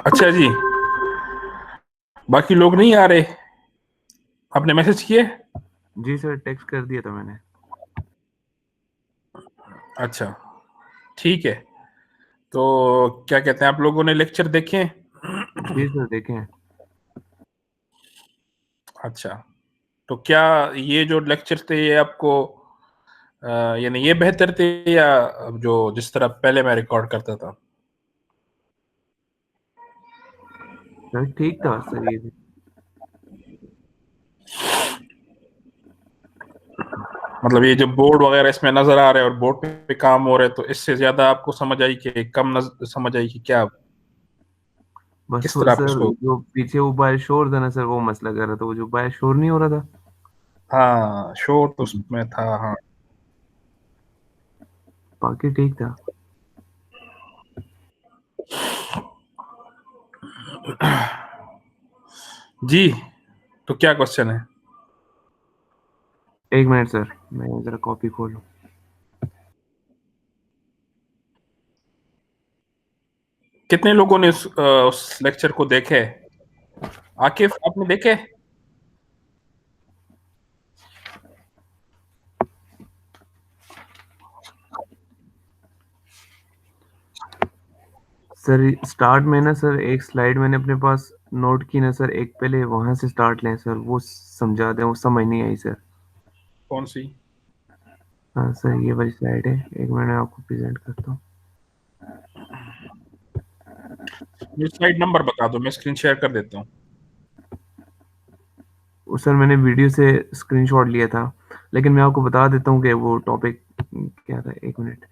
अच्छा जी, बाकी लोग नहीं आ रहे? आपने मैसेज किए? जी सर, टेक्स्ट कर दिया था मैंने। अच्छा, ठीक है। तो क्या कहते हैं, आप लोगों ने लेक्चर देखे? जी सर, देखें। अच्छा, तो क्या ये जो लेक्चर थे ये आपको यानी ये बेहतर थे या जो जिस तरह पहले मैं रिकॉर्ड करता था? सर ठीक था सर, ये भी। मतलब ये जो बोर्ड वगैरह इसमें नजर आ रहे हैं और बोर्ड पे काम हो रहे हैं, तो इससे ज्यादा आपको समझ आई कि कम समझ आई कि क्या, बस किस वो तरह आप सर, इसको? जो पीछे वो बाहर शोर था ना सर, वो मसला कर रहा था। वो जो बाहर शोर नहीं हो रहा था। हाँ, शोर तो उसमें था, हाँ। बाकी ठीक था। जी, तो क्या क्वेश्चन है? एक मिनट सर, मैं जरा कॉपी खोलूं। कितने लोगों ने उस लेक्चर को देखे? आकिफ, आपने देखे? सर स्टार्ट में ना सर, एक स्लाइड मैंने अपने पास नोट की ना सर। एक पहले वहां से स्टार्ट लें सर, वो समझा दें। वो समझ नहीं आई सर। कौन सी? हाँ सर, ये वाली स्लाइड है। एक मिनट, मैं आपको प्रेजेंट करता हूँ। ये स्लाइड नंबर बता दो, मैं स्क्रीन शेयर कर देता हूँ। वो सर मैंने वीडियो से स्क्रीनशॉट लिया था, लेकिन मैं आपको बता देता हूँ कि वो टॉपिक क्या था। एक मिनट।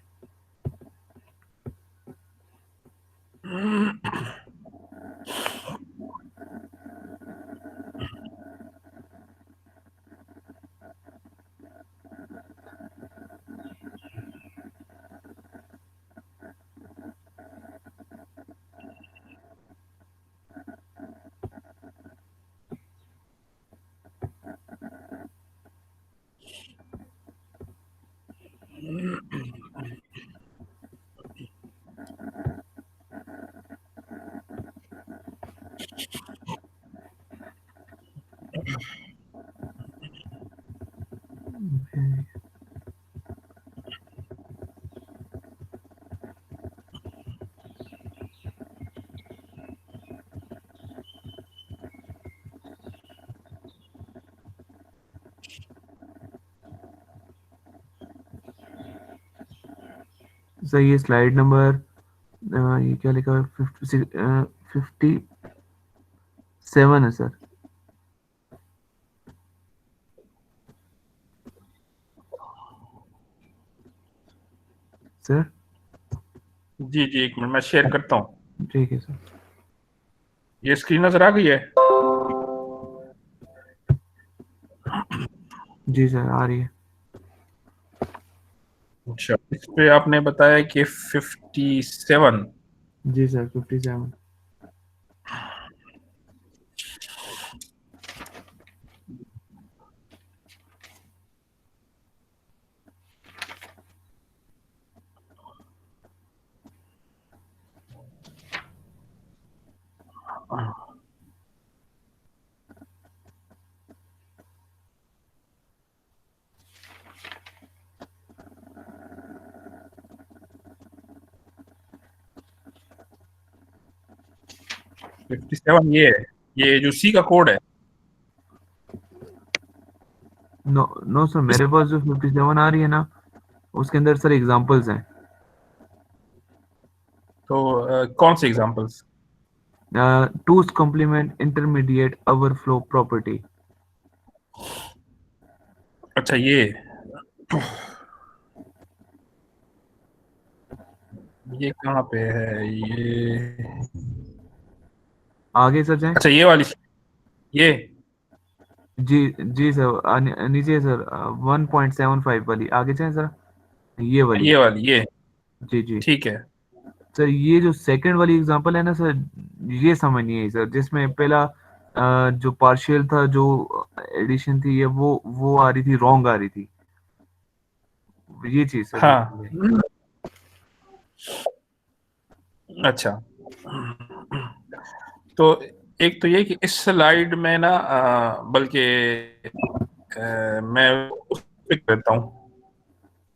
सर ये स्लाइड नंबर, ये क्या लिखा है, 57 है सर। सर जी जी, एक मिनट मैं शेयर करता हूँ। ठीक है सर। ये स्क्रीन नजर आ गई है? जी सर, आ रही है। अच्छा, इस पे आपने बताया कि 57। जी सर, 57। 57 ये है, ये जो सी का कोड है। नो नो सर, इस मेरे पास जो 57 आ रही है ना, उसके अंदर सर एग्जांपल्स हैं। तो कौन से examples? Two's complement intermediate overflow property. अच्छा, ये कहाँ पे है ये? आगे सर जाएं। अच्छा, ये वाली, ये। जी जी सर, नीचे सर 1.75 वाली, आगे जाएं सर। ये वाली। ये वाली, ये। जी जी। ठीक है। सर ये जो सेकंड वाली एग्जांपल है ना सर, ये समझ नहीं आई सर। जिसमें पहला जो पार्शियल था, जो एडिशन थी, ये वो आ रही थी, रॉन्ग आ रही थी। ये चीज सर समझ हाँ, नहीं आई। अच्छा। तो एक तो ये कि इस स्लाइड में ना बल्कि मैं उस पे कर लेता हूँ,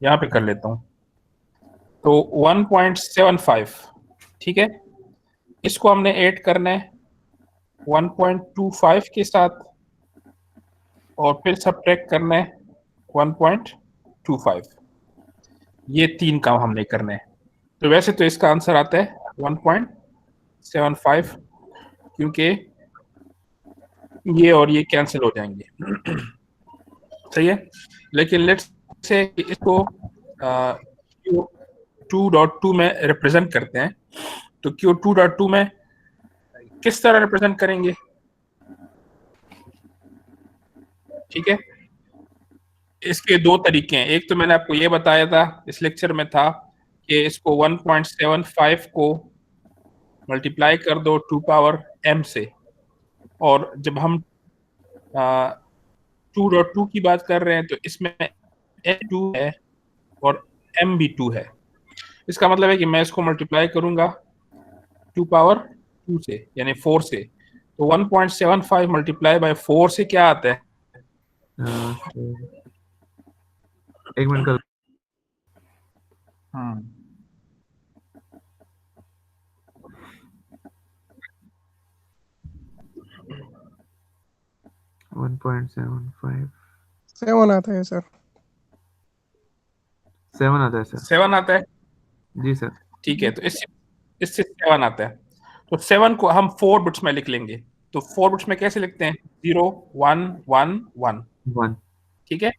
यहाँ पे कर लेता हूँ। तो 1.75, ठीक है, इसको हमने ऐड करना है 1.25 के साथ और फिर सब्ट्रैक्ट करना है 1.25। ये 3 काम हमने करने हैं। तो वैसे तो इसका आंसर आता है 1.75, क्योंकि ये और ये कैंसिल हो जाएंगे। सही है, लेकिन लेट्स से इसको Q2.2 में रिप्रेजेंट करते हैं। तो Q2.2 में किस तरह रिप्रेजेंट करेंगे? ठीक है, इसके दो तरीके हैं। एक तो मैंने आपको ये बताया था इस लेक्चर में था कि इसको 1.75 को मल्टीप्लाई कर दो 2 पावर m से, और जब हम 2.2 की बात कर रहे हैं तो इसमें m2 है और m भी 2 है। इसका मतलब है कि मैं इसको मल्टीप्लाई करूंगा 2 पावर 2 से, यानी 4 से। तो 1.75 मल्टीप्लाई बाय 4 से क्या आता है? एक मिनट का 1.75 7 आता है सर। 7 आता है सर। 7 आता है, जी सर। ठीक है। तो इससे 7 आता है। तो 7 को हम 4 बिट्स में लिख लेंगे। तो 4 बिट्स में कैसे लिखते हैं? 0 1 1 1। 1 ठीक है,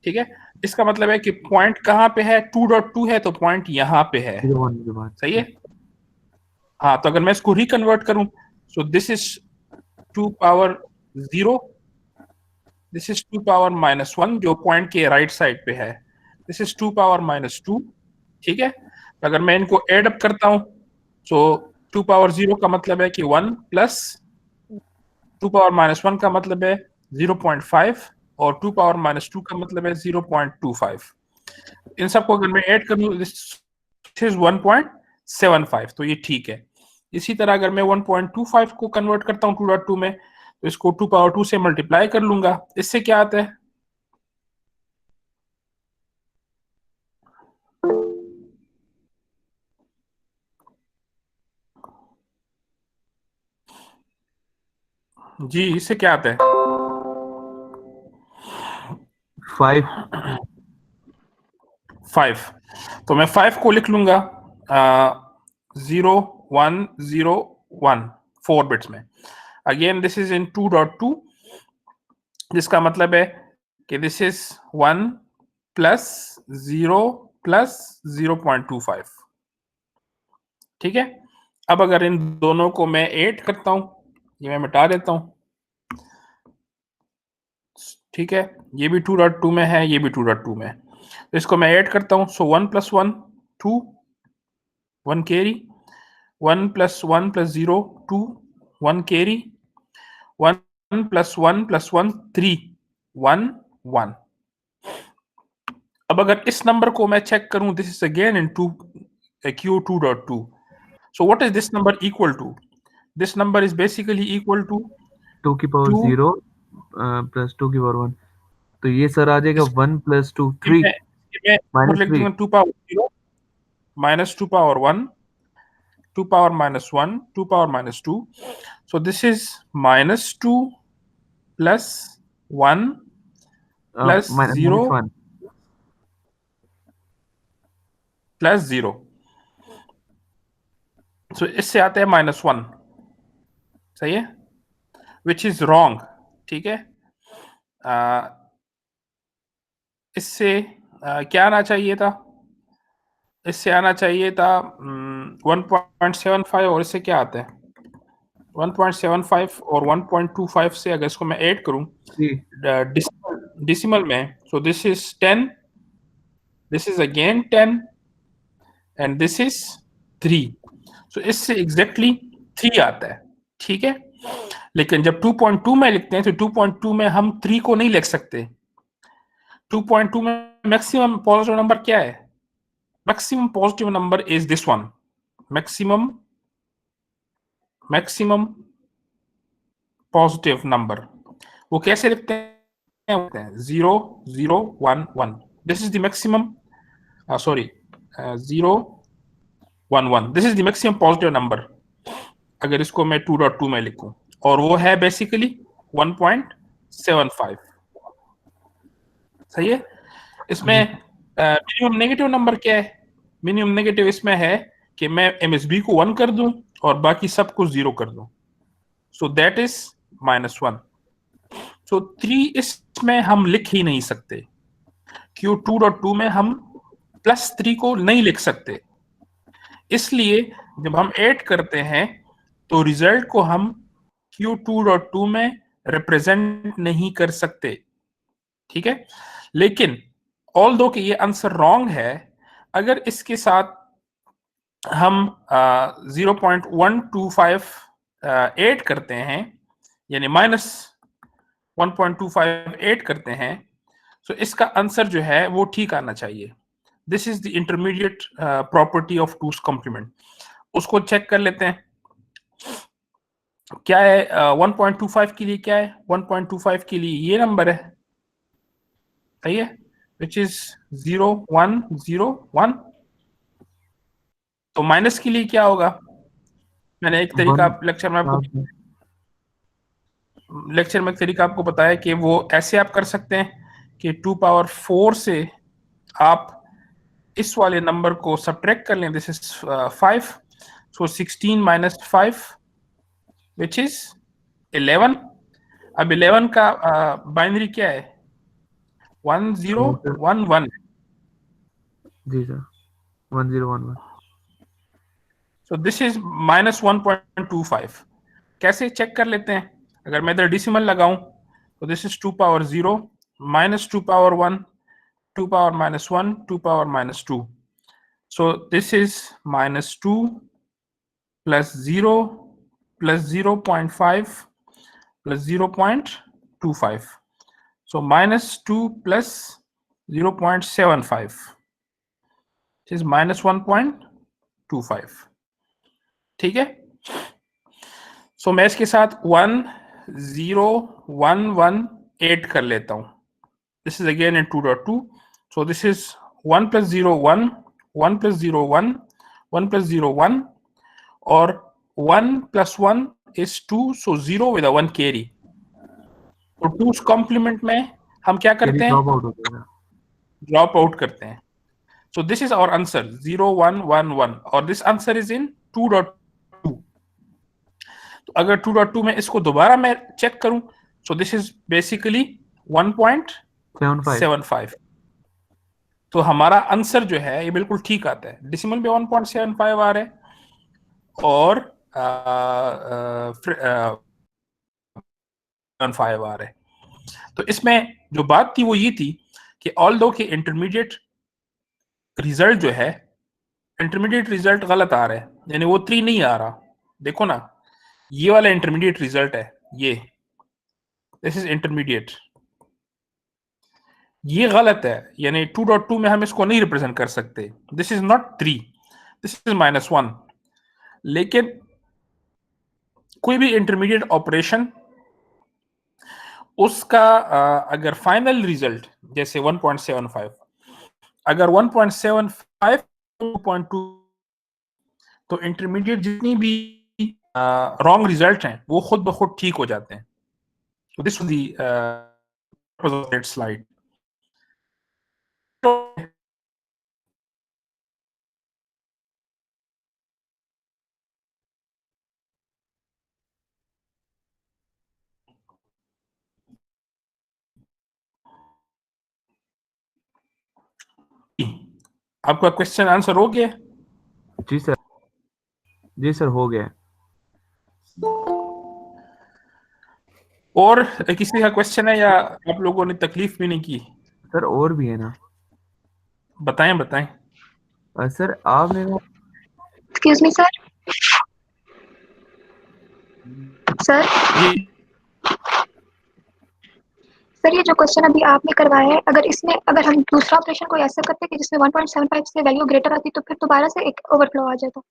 ठीक है। इसका मतलब है कि पॉइंट कहाँ पे है? 2.2 है तो पॉइंट यहाँ पे है। 0 1 के बाद सही है। हाँ, तो अगर मैं इसको रिकन्वर्ट करूं, सो this is 2 power 0, this is 2 power -1 जो पॉइंट के राइट साइड पे है, दिस इज 2 पावर -2। ठीक है, तो अगर मैं इनको एड अप करता हूं, सो 2 पावर 0 का मतलब है कि 1 प्लस 2 पावर -1 का मतलब है 0.5, और 2 पावर -2 का मतलब है 0.25। इन सबको अगर मैं ऐड कर दूं, दिस इज 1.75, तो ये ठीक है। इसी तरह अगर मैं 1.25 को कन्वर्ट करता हूं 2.2 में, तो इसको 2 पावर 2 से मल्टीप्लाई कर लूंगा। इससे क्या आता है? जी, इससे क्या आता है? 5 5। तो मैं 5 को लिख लूंगा 0 1 0 1, 4 बिट्स में। अगेन दिस इज इन 2.2, जिसका मतलब है कि दिस इज 1 प्लस 0 प्लस 0.25। ठीक है, अब अगर इन दोनों को मैं ऐड करता हूं, ये मैं मिटा देता हूं। ठीक है, ये भी 2.2 में है, ये भी 2.2 में है, तो इसको मैं ऐड करता हूं। सो 1 plus 1 2, 1 carry, 1 plus 1 plus 0 2, 1 carry, 1 plus 1 plus 1 3, 1 1। अब अगर इस नंबर को मैं चेक करूं, this is again in Q2.2। So what is this number equal to? This number is basically equal to 2 की पावर 2। 0 प्लस 2 की पावर 1, तो ये सर आ जाएगा 1 प्लस 2 3 मैं माइनस लिख 3। दूंगा 2 power 0 minus 2 power 1, 2 power minus 1, 2 power minus 2. So this is minus 2 plus 1 plus 0 minus 1 plus 0। So इससे आता है -1। सही है, विच इज रॉन्ग। ठीक है, इससे क्या आना चाहिए था? इससे आना चाहिए था 1.75, और इससे क्या आता है? 1.75 और 1.25 से अगर इसको मैं ऐड करूं जी डिसिमल में, सो this is 10, this is again 10, and this is 3। सो इससे एग्जैक्टली 3 आता है। ठीक है, लेकिन जब 2.2 में लिखते हैं तो 2.2 में हम 3 को नहीं लिख सकते। 2.2 में मैक्सिमम पॉजिटिव नंबर क्या है? Maximum positive number is this one, maximum positive number, वो कैसे लिखते हैं? 0 0 1 1, this is the maximum, sorry 0 1 1, this is the maximum positive number अगर इसको मैं 2.2 में लिखूं, और वो है बेसिकली 1.75। सही है। इसमें मिनिमम नेगेटिव नंबर क्या है? मिनिमम नेगेटिव इसमें है कि मैं MSB को 1 कर दूं और बाकी सब कुछ 0 कर दूं, सो दैट इज -1। सो 3 इसमें हम लिख ही नहीं सकते, क्यों 2.2 में हम +3 को नहीं लिख सकते, इसलिए जब हम ऐड करते हैं तो रिजल्ट को हम Q2.2 में रिप्रेजेंट नहीं कर सकते। ठीक है, लेकिन ऑल्दो कि ये आंसर रॉन्ग है, अगर इसके साथ हम 0.125 ऐड करते हैं, यानी -1.25 ऐड करते हैं, तो इसका आंसर जो है वो ठीक आना चाहिए। This is the intermediate property of two's complement. उसको चेक कर लेते हैं क्या है। 1.25 के लिए क्या है? 1.25 के लिए ये नंबर है, सही है, विच इज 0 1 0 1। तो माइनस के लिए क्या होगा? मैंने एक तरीका लेक्चर में एक तरीका आपको बताया कि वो ऐसे आप कर सकते हैं कि 2 पावर 4 से आप इस वाले नंबर को सब्ट्रैक्ट कर लें, this is 5, so 16 - 5 which is 11। अब 11 का बाइनरी क्या है? 1 0 1 1। जी सर, 1011। So this is -1.25। कैसे चेक कर लेते हैं? अगर मैं इधर डेसिमल लगाऊं तो this is 2 power 0 -2 power 1 2 power -1 2 power -2, so this is -2 plus 0 plus 0.5 plus 0.25, so -2 plus 0.75 is -1.25। ठीक है, सो मैं इसके साथ 1 0 1 1 ऐड कर लेता हूं। This is again in 2.2, so this is 1 plus 0 1 1 plus 0 1 1 plus 0 1, और 1 plus 1 is 2, so 0 with a 1 carry। तो 2's complement में हम क्या करते हैं? ड्रॉप आउट करते हैं। so this is our answer 0 1 1 1, और this answer is in 2.2। तो अगर 2.2 में इसको दोबारा मैं चेक करूं, so this is basically 1.75। तो हमारा आंसर जो है ये बिल्कुल ठीक आता है, डेसिमल में 1.75 आ रहा है और 5 आ रहा है। तो इसमें जो बात थी वो ये थी कि ऑल्दो के इंटरमीडिएट रिजल्ट जो है, इंटरमीडिएट रिजल्ट गलत आ रहा है, यानी वो 3 नहीं आ रहा। देखो ना, ये वाला इंटरमीडिएट रिजल्ट है, ये दिस इज इंटरमीडिएट, ये गलत है, यानी 2.2 में हम इसको नहीं रिप्रेजेंट कर सकते। This is not 3, this is -1। लेकिन कोई भी इंटरमीडिएट ऑपरेशन उसका अगर फाइनल रिजल्ट जैसे 1.75, अगर 1.75 2.2, तो इंटरमीडिएट जितनी भी रॉन्ग रिजल्ट हैं वो खुद ब खुद ठीक हो जाते हैं। तो दिस वाज द स्लाइड। आपका क्वेश्चन आंसर हो गया? जी सर, जी सर, हो गया। और किसी का क्वेश्चन है या आप लोगों ने तकलीफ भी नहीं की? सर और भी है ना? बताएं बताएं। सर आपने ना एक्सक्यूज मी सर। सर जी सर, ये जो क्वेश्चन अभी आपने करवाया है, अगर इसमें अगर हम दूसरा ऑपरेशन कोई ऐसा करते कि जिसमें 1.75 से वैल्यू ग्रेटर आती तो फिर दोबारा से एक ओवरफ्लो आ जाता।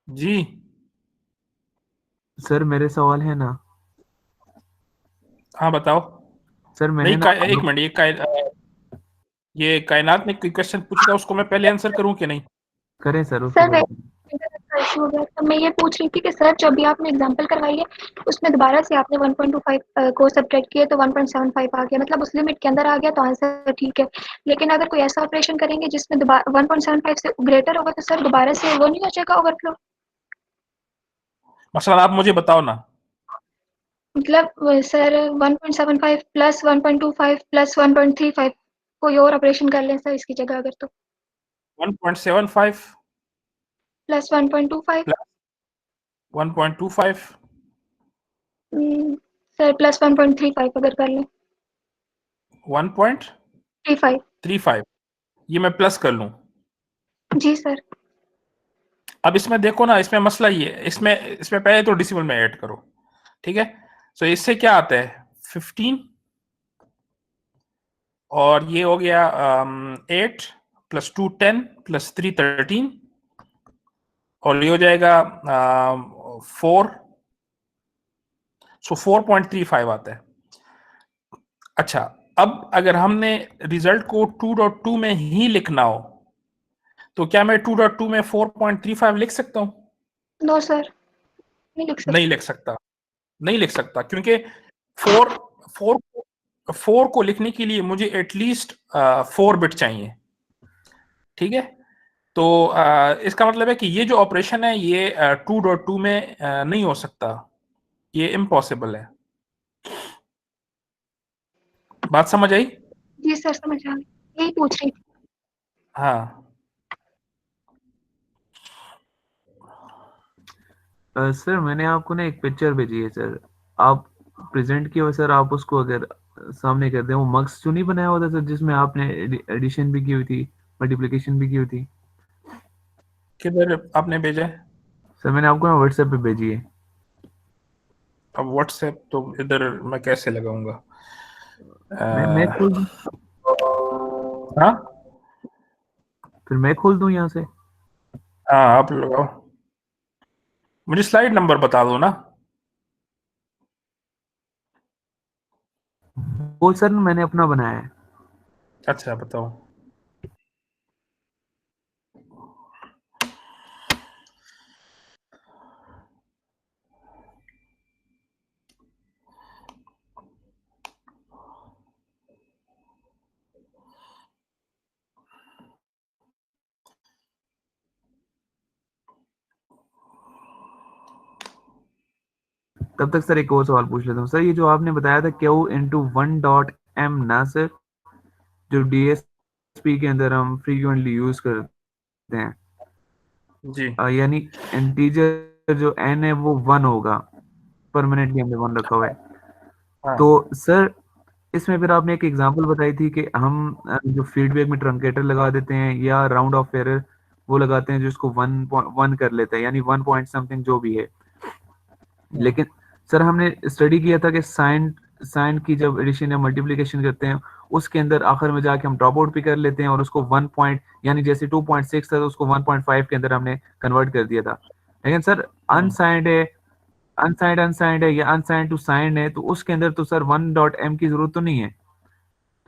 जी सर मेरे सवाल है ना हाँ बताओ। सर, नहीं मैंने ना एक मिनट, ये कायनात ने कोई क्वेश्चन पूछा था, उसको मैं पहले आंसर करूं कि नहीं? करें सर उसको सर करें। इंटरनेट का इशू हो गया, तो मैं ये पूछ रही थी कि सर जो अभी आपने एग्जांपल करवाई है उसमें दोबारा से आपने 1.25 को सब्ट्रैक्ट किया तो 1.75 आ गया, मतलब उस लिमिट के अंदर आ गया तो आंसर ठीक है। लेकिन अगर कोई ऐसा ऑपरेशन करेंगे जिसमें दोबारा 1.75 से ग्रेटर होगा तो सर दोबारा से वो नहीं हो जाएगा ओवरफ्लो? मसलन आप मुझे बताओ ना। मतलब सर 1.75 प्लस 1.25 प्लस 1.35 कोई और ऑपरेशन कर लें सर इसकी जगह अगर तो 1.75 प्लस 1.25 प्लस 1.25 सर प्लस 1.35 अगर कर लें 1.35 35। ये मैं प्लस कर लूं। जी सर। अब इसमें देखो ना, इसमें मसला ये है, इसमें इसमें पहले तो डिसिमल में ऐड करो, ठीक है। तो इससे क्या आता है 15 और ये हो गया 8 प्लस 2 10 प्लस 3 13 और ये हो जाएगा 4, सो 4.35 आता है। अच्छा, अब अगर हमने रिजल्ट को 2.2 में ही लिखना हो तो क्या मैं 2.2 में 4.35 लिख सकता हूं? नो सर, नहीं लिख नहीं सकते। लिख सकता, नहीं लिख सकता, क्योंकि 4 4 4 को लिखने के लिए मुझे एटलीस्ट 4 बिट चाहिए, ठीक है। तो इसका मतलब है कि ये जो ऑपरेशन है ये 2.2 में नहीं हो सकता, ये इम्पॉसिबल है। बात समझ आई? जी सर समझ आ गई, यही पूछ रही थी। हाँ सर मैंने आपको ना एक पिक्चर भेजी है सर, आप प्रेजेंट की हो सर, आप उसको अगर सामने कर दें, वो मक्स जो नहीं बनाया होता सर जिसमें आपने एडिशन भी की हुई थी, मल्टीप्लिकेशन भी की हुई थी। किधर आपने भेजा है? सर मैंने आपको ना व्हाट्सएप पे भेजी है। अब व्हाट्सएप तो इधर मैं कैसे लगाऊंगा? मैं खोल दूं? हाँ फिर मैं खोल दूं यहाँ से? हाँ आप लगाओ, मुझे स्लाइड नंबर बता दो ना। वो सर मैंने अपना बनाया है। अच्छा बताओ। तब तक सर एक और सवाल पूछ लेता हूँ सर, ये जो आपने बताया था क्यू इंटू 1.m ना सर, जो डीएसपी के अंदर हम फ्रीक्वेंटली यूज करते हैं, जी यानी इंटीजर जो n है वो 1 होगा, परमानेंटली हमने 1 रखा हुआ है। हाँ तो सर इसमें फिर आपने एक एग्जांपल बताई थी कि हम जो फीडबैक में ट्रंकेटर लगा देते हैं या राउंड ऑफ एरर वो लगाते हैं, जो इसको 1 कर लेता है, यानी 1 पॉइंट समथिंग जो भी है। लेकिन सर हमने स्टडी किया था कि साइन साइन की जब एडिशन या मल्टीप्लिकेशन करते हैं उसके अंदर आखिर में जाके हम ड्रॉप आउट भी कर लेते हैं और उसको 1 पॉइंट, यानी जैसे 2.6 था तो उसको 1.5 के अंदर हमने कन्वर्ट कर दिया था। लेकिन सर अनसाइंड है, अनसाइंड है या अनसाइंड टू साइंड है, तो उसके अंदर तो सर 1.m की जरूरत तो नहीं है।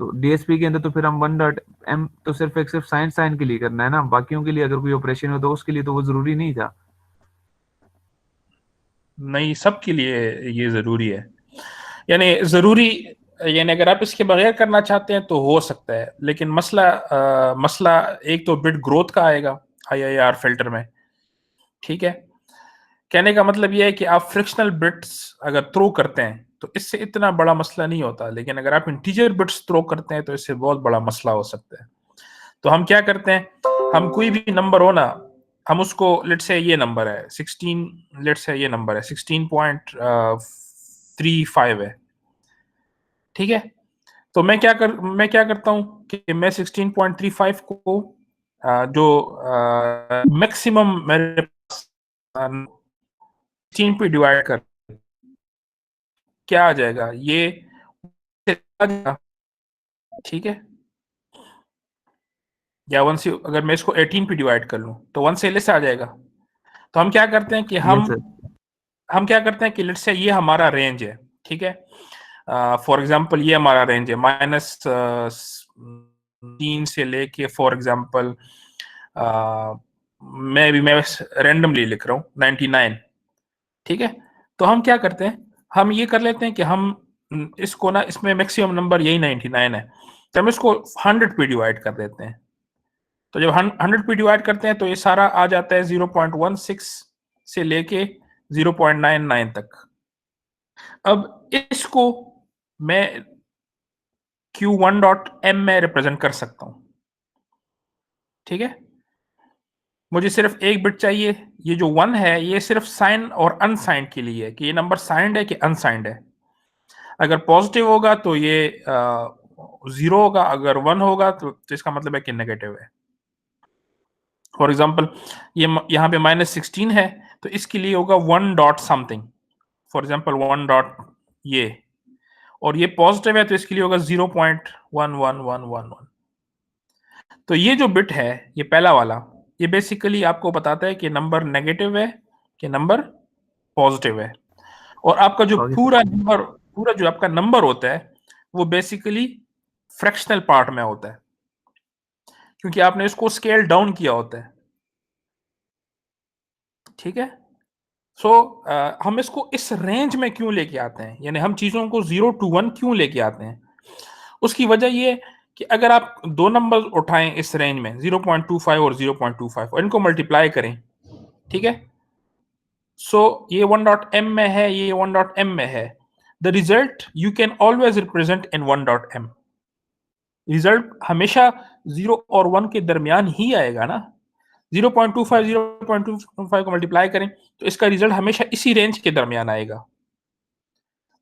तो डीएसपी के अंदर तो फिर हम 1.m तो सिर्फ एक सिर्फ साइन साइन के लिए करना है ना, बाकियों के लिए अगर कोई ऑपरेशन हो तो उसके लिए तो वो जरूरी नहीं था। नहीं, सबके लिए ये जरूरी है, यानी जरूरी, यानी अगर आप इसके बगैर करना चाहते हैं तो हो सकता है, लेकिन मसला एक तो बिट ग्रोथ का आएगा आईआईआर फिल्टर में, ठीक है। कहने का मतलब यह है कि आप फ्रिक्शनल बिट्स अगर थ्रो करते हैं तो इससे इतना बड़ा मसला नहीं होता, लेकिन अगर आप इंटीजर बिट्स थ्रो करते हैं तो इससे बहुत बड़ा मसला हो सकता है। तो हम क्या करते हैं, हम कोई भी नंबर हो ना, हम उसको लेट से ये नंबर है 16, लेट से ये नंबर है 16.35 है, ठीक है। तो मैं क्या करता हूं कि मैं 16.35 को जो मैक्सिमम मेरे पास 16 पे डिवाइड कर, क्या आ जाएगा ये आ जाएगा, ठीक है। या 1 से, अगर मैं इसको 18 पे डिवाइड कर लूं तो 1 से लेस आ जाएगा, तो हम क्या करते हैं कि Yes, sir. हम क्या करते हैं कि लेट्स से ये हमारा रेंज है, ठीक है। फॉर एग्जांपल ये हमारा रेंज है -3 से लेके फॉर एग्जांपल मैं रैंडमली लिख रहा हूँ 99, ठीक है। तो हम क्या करते हैं, हम ये कर लेते हैं कि हम इसको ना, इसमें मैक्सिमम नंबर यही 99 है, तो हम इसको 100 पे डिवाइड कर देते हैं। तो जब 100 पे डिवाइड करते हैं तो ये सारा आ जाता है 0.16 से लेके 0.99 तक। अब इसको मैं Q1.m में रिप्रेजेंट कर सकता हूं, ठीक है। मुझे सिर्फ एक बिट चाहिए, ये जो 1 है ये सिर्फ साइन और अनसाइंड के लिए है कि ये नंबर साइंड है कि अनसाइंड है। अगर पॉजिटिव होगा तो ये 0 होगा, अगर 1 होगा तो इसका मतलब है कि नेगेटिव है। फॉर एग्जाम्पल ये यहाँ पे -16 है तो इसके लिए होगा 1 dot something, for example 1 dot ये, और ये पॉजिटिव है तो इसके लिए होगा 0.11111। तो ये जो बिट है, ये पहला वाला, ये बेसिकली आपको बताता है कि नंबर नेगेटिव है कि नंबर पॉजिटिव है। और आपका जो Okay, पूरा जो आपका नंबर होता है वो बेसिकली फ्रैक्शनल पार्ट में होता है, क्योंकि आपने इसको स्केल डाउन किया होता है, ठीक है। सो हम इसको इस रेंज में क्यों लेके आते हैं, यानी हम चीजों को 0 to 1 क्यों लेके आते हैं, उसकी वजह ये कि अगर आप दो नंबर उठाएं इस रेंज में 0.25 और 0.25 और इनको मल्टीप्लाई करें, ठीक है। सो ये 1.m में है, ये 1.m में है, the result you can always represent in 1.m। Result हमेशा 0 और 1 के दरमियान ही आएगा ना। 0.25 को मल्टीप्लाई करें तो इसका रिजल्ट हमेशा इसी रेंज के दरमियान आएगा।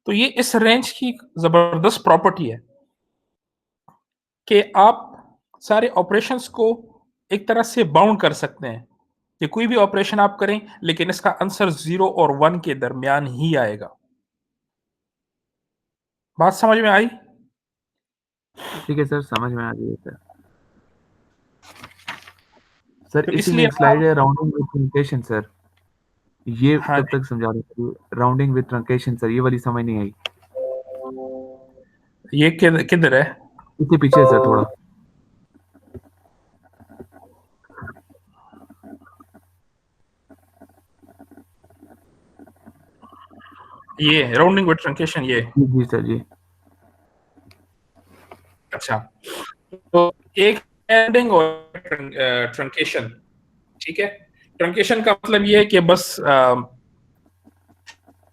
तो ये इस रेंज की जबरदस्त प्रॉपर्टी है कि आप सारे ऑपरेशंस को एक तरह से बाउंड कर सकते हैं कि कोई भी ऑपरेशन आप करें लेकिन इसका आंसर 0 और 1 के दरमियान ही आएगा। बात समझ में आई? ठीक है सर, समझ में आ गई है सर। सर तो इसी में इसलिए एक स्लाइड है राउंडिंग विद ट्रंकेशन सर, ये हाँ कब तक समझा रहे थे? राउंडिंग विद ट्रंकेशन सर, ये वाली समझ नहीं आई। ये किधर है? इसके पीछे है सर थोड़ा। ये राउंडिंग विद ट्रंकेशन, ये जी सर जी। अच्छा। तो एक राउंडिंग और ट्रंकेशन, ठीक है। ट्रंकेशन का मतलब ये है कि बस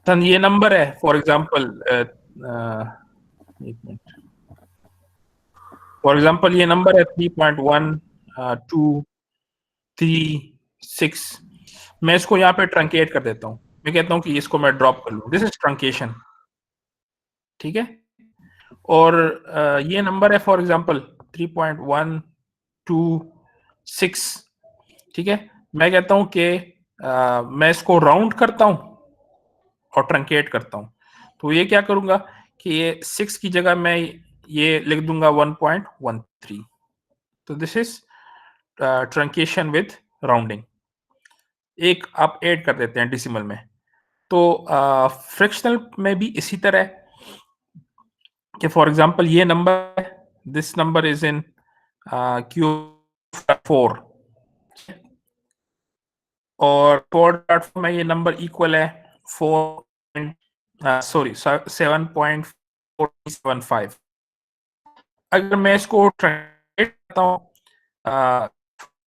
ये नंबर है फॉर एग्जांपल, एक मिनट, फॉर एग्जांपल ये नंबर है 3.1236। मैं इसको यहाँ पे ट्रंकेट कर देता हूँ, मैं कहता हूँ कि इसको मैं ड्रॉप कर लूँ, दिस इज ट्रंकेशन, ठीक है। और ये नंबर है फॉर एग्जांपल 3.126, ठीक है। मैं कहता हूँ कि मैं इसको राउंड करता हूँ और ट्रंकेट करता हूँ, तो ये क्या करूंगा कि ये 6 की जगह मैं ये लिख दूंगा 1.13। तो this is truncation with rounding. एक आप ऐड कर देते हैं डेसिमल में। तो फ्रैक्शनल में भी इसी तरह है कि फॉर एग्जांपल ये number, this number is in Q4 और 4.4 में ये नंबर इक्वल है 7.475। अगर मैं इसको ट्रांसलेट करता हूँ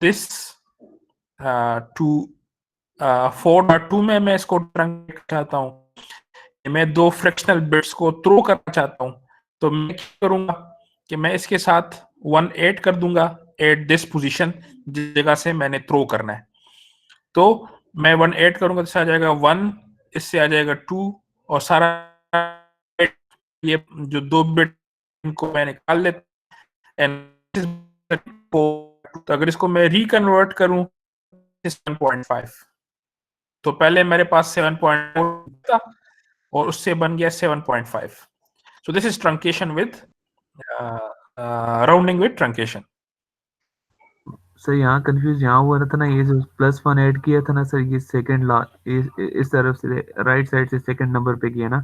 दिस टू 4.2 में मैं इसको ट्रांसलेट चाहता हूँ, मैं दो फ्रैक्शनल बिट्स को थ्रो करना चाहता हूँ, तो मैं क्या करूंगा कि मैं इसके साथ 1 ऐड कर दूंगा एट दिस पोजीशन जिस जगह से मैंने थ्रो करना है। तो मैं 1 ऐड करूंगा तो इससे आ जाएगा 1, इससे आ जाएगा 2 और सारा ये जो दो बिट इनको मैं निकाल लेता हूं। तो अगर इसको मैं रिकन्वर्ट करूं 7.5, तो पहले मेरे पास 7.4 था और उससे बन गया 7.5। सो this is truncation with rounding with truncation. Sir यहाँ कंफ्यूज यहाँ हुआ था ना, ये जो +1 ऐड किया था ना सर, ये सेकंड ला इस तरफ से राइट साइड से सेकंड नंबर पे किया ना,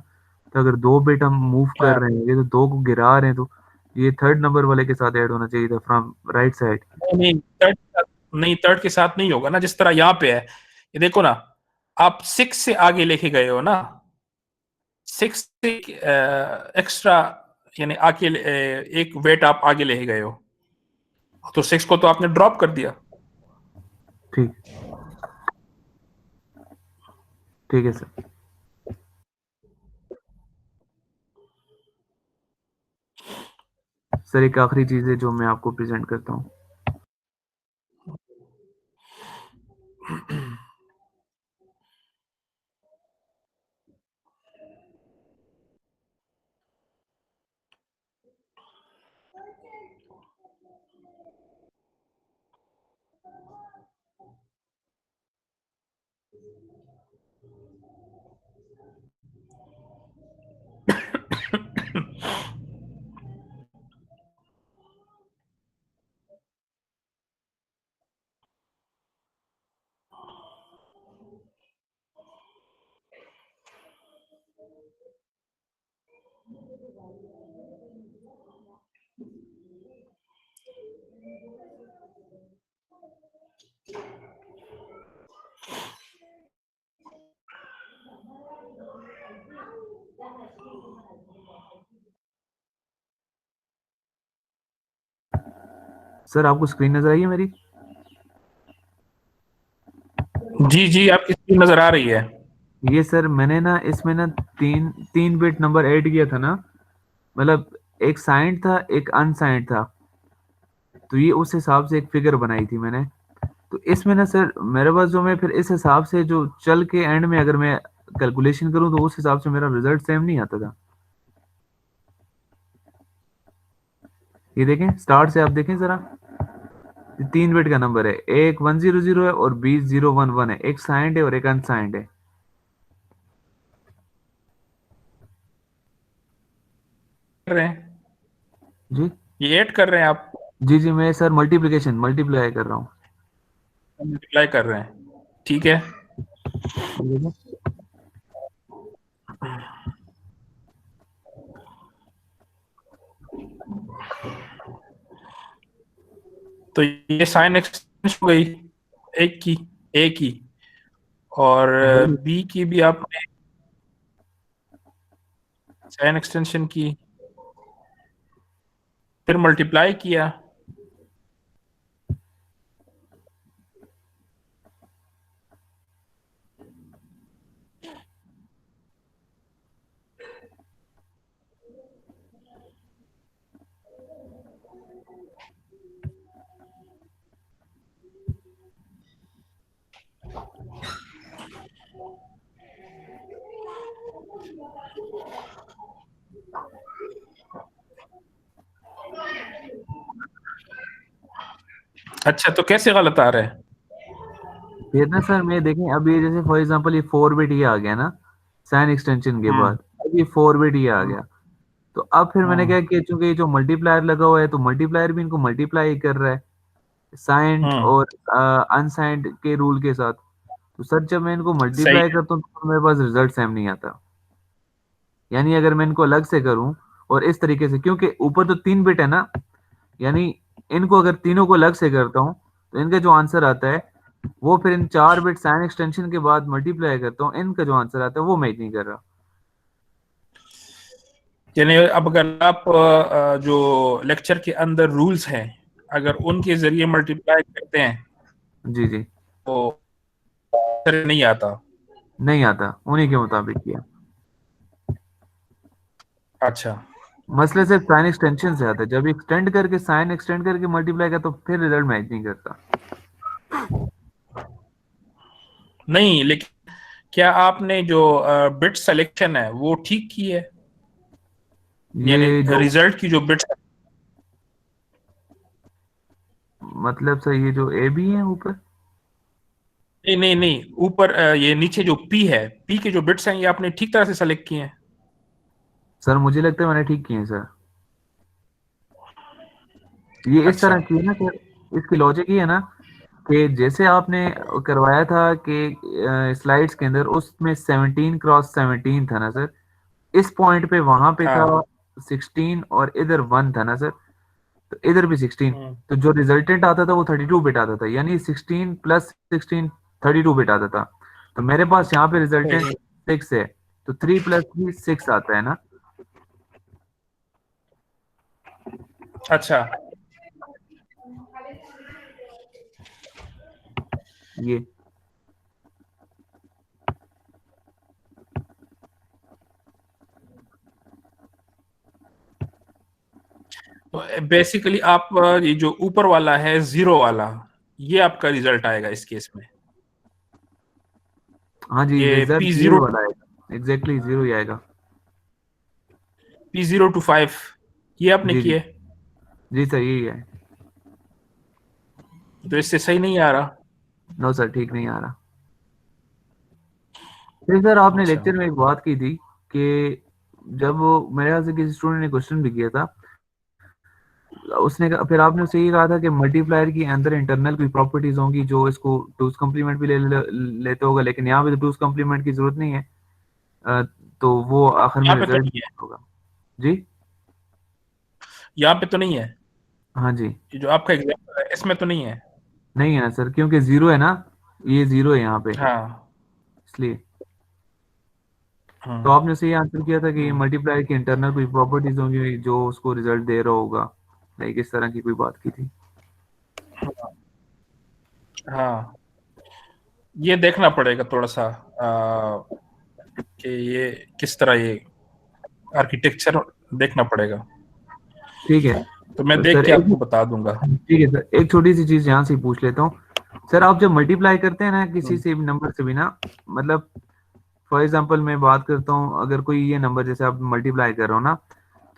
तो अगर 2 बिट हम मूव कर हाँ, रहे हैं, ये तो 2 को गिरा रहे हैं, तो ये थर्ड नंबर वाले के साथ ऐड होना चाहिए था फ्रॉम राइट साइड। नहीं थर्ड के साथ नहीं होगा ना, जिस तरह यहाँ पे है, ये देखो ना, आप 6 से आगे लेके गए हो ना, 6 से एक्स्ट्रा, यानी आगे एक वेट आप आगे लेके गए हो, तो 6 को तो आपने ड्रॉप कर दिया। ठीक, ठीक है सर। सर एक आखिरी चीज है जो मैं आपको प्रेजेंट करता हूँ। सर आपको स्क्रीन नजर आई है मेरी? जी आपकी स्क्रीन नजर आ रही है। ये सर मैंने ना इसमें ना तीन तीन बिट नंबर ऐड किया था ना, मतलब एक साइंड था एक अनसाइंड था, तो ये उस हिसाब से एक फिगर बनाई थी मैंने। तो इसमें ना सर मेरे पास जो, मैं फिर इस हिसाब से जो चल के एंड में अगर मैं कैलकुलेशन करूं तो उस हिसाब से मेरा रिजल्ट सेम नहीं आता था। ये देखें स्टार्ट से, आप देखें जरा, ये 3 बिट का नंबर है, एक 100 है और 20011 है, एक साइंड है और एक अनसाइंड है। कर रहे हैं, जी ये ऐड कर रहे हैं आप, जी मैं सर मल्टीप्लाई कर रहा हूँ। मल्टीप्लाई कर रहे हैं, ठीक है। ये देखें, तो ये साइन एक्सटेंशन हो गई एक की, ए की, और बी की भी आपने साइन एक्सटेंशन की, फिर मल्टीप्लाई किया, अच्छा तो कैसे गलत आ रहा है? फिर ना सर मैं देखें, अब ये जैसे फॉर एग्जांपल ये 4 बिट ये आ गया ना साइन एक्सटेंशन के बाद, अब ये 4 बिट ये आ गया, तो अब फिर मैंने क्या किया, चूंकि ये जो मल्टीप्लायर लगा हुआ है तो मल्टीप्लायर भी इनको मल्टीप्लाई कर रहा है साइंड और अनसाइंड के रूल के साथ। तो सर जब मैं इनको सही मल्टीप्लाई है। करता हूँ तो मेरे पास रिजल्ट सेम नहीं आता। यानी अगर मैं इनको अलग से करूं और इस तरीके से, क्योंकि ऊपर तो 3 बिट है ना, यानी इनको अगर तीनों को अलग से करता हूँ तो इनका जो आंसर आता है वो फिर इन 4 बिट साइन एक्सटेंशन के बाद मल्टीप्लाई करता हूँ, इनका जो आंसर आता है वो मैच नहीं कर रहा। यानी अब अगर आप जो लेक्चर के अंदर रूल्स हैं, अगर उनके जरिए मल्टीप्लाई करते हैं जी तो आंसर नहीं आता। नहीं आता, उन्हीं के मुताबिक किया। अच्छा, मसले सिर्फ साइन एक्सटेंशन से आता है, जब एक्सटेंड करके साइन एक्सटेंड करके मल्टीप्लाई का तो फिर रिजल्ट मैच नहीं करता। नहीं लेकिन क्या आपने जो बिट सिलेक्शन है वो ठीक की है? यानी ये जो रिजल्ट की जो बिट, मतलब सर ये जो ए बी है ऊपर, नहीं ऊपर ये नीचे जो पी है, पी के जो बिट्स हैं ये आपने ठीक तरह से सेलेक्ट किए हैं? सर मुझे लगता है मैंने ठीक किए हैं सर। ये इस अच्छा, तरह किए ना सर, इसकी लॉजिक ये है ना कि जैसे आपने करवाया था कि स्लाइड्स के अंदर उसमें 17x17 था ना सर, इस पॉइंट पे वहां पे था हाँ 16 और इधर 1 था ना सर, तो इधर भी 16, हम्म, तो जो रिजल्टेंट आता था वो 32 बिट आता था, यानी 16 प्लस 16 32 बिट आता था। तो मेरे पास यहाँ पे रिजल्टेंट सही। 6 है, तो 3 प्लस 3 6 आता है ना। अच्छा ये बेसिकली आप ये जो ऊपर वाला है जीरो वाला, ये आपका रिजल्ट आएगा इस केस में। हाँ जी, ये रिजल्ट पी यही जीरो वाला आएगा, एग्जैक्टली जीरो ही आएगा। P0 to 5 ये आपने जी जी किए, जी सर, यही है। तो इससे सही नहीं आ रहा। नो सर, ठीक नहीं आ रहा। फिर सर आपने अच्छा लेक्चर में एक बात की थी कि जब मेरे ख्याल से किसी स्टूडेंट ने क्वेश्चन भी किया था, फिर आपने उससे ये कहा था कि मल्टीप्लायर के अंदर इंटरनल कोई प्रॉपर्टीज होंगी जो इसको टूज कम्प्लीमेंट भी लेते होगा, लेकिन यहाँ पे तो टूज कम्प्लीमेंट की जरूरत नहीं है। अ, तो वो आखिर में यहाँ पे तो रिजल्ट नहीं है, होगा। जी यहाँ पे तो नहीं है, हाँ जी, ये जो आपका एग्जाम्पल है इसमें तो नहीं है। नहीं है ना सर, क्योंकि जीरो है ना, ये जीरो है यहाँ पे, हाँ इसलिए। तो हम्म आपने सही आंसर किया था कि हम्म, मल्टीप्लायर की इंटरनल कोई प्रॉपर्टीज होंगी जो उसको रिजल्ट दे रहा होगा, लाइक इस तरह की कोई बात की थी। हाँ ये देखना पड़ेगा थोड़ा सा कि ये किस तरह ये आर्किटेक्चर देखना पड़ेगा, ठीक है। तो मैं तो देख सर के एक, आपको बता दूंगा। ठीक है सर, एक छोटी सी चीज यहाँ से ही पूछ लेता हूँ। सर आप जब मल्टीप्लाई करते हैं ना किसी से भी नंबर से भी ना, मतलब फॉर एग्जांपल मैं बात करता हूँ, अगर कोई ये नंबर जैसे आप मल्टीप्लाई कर रहे हो ना,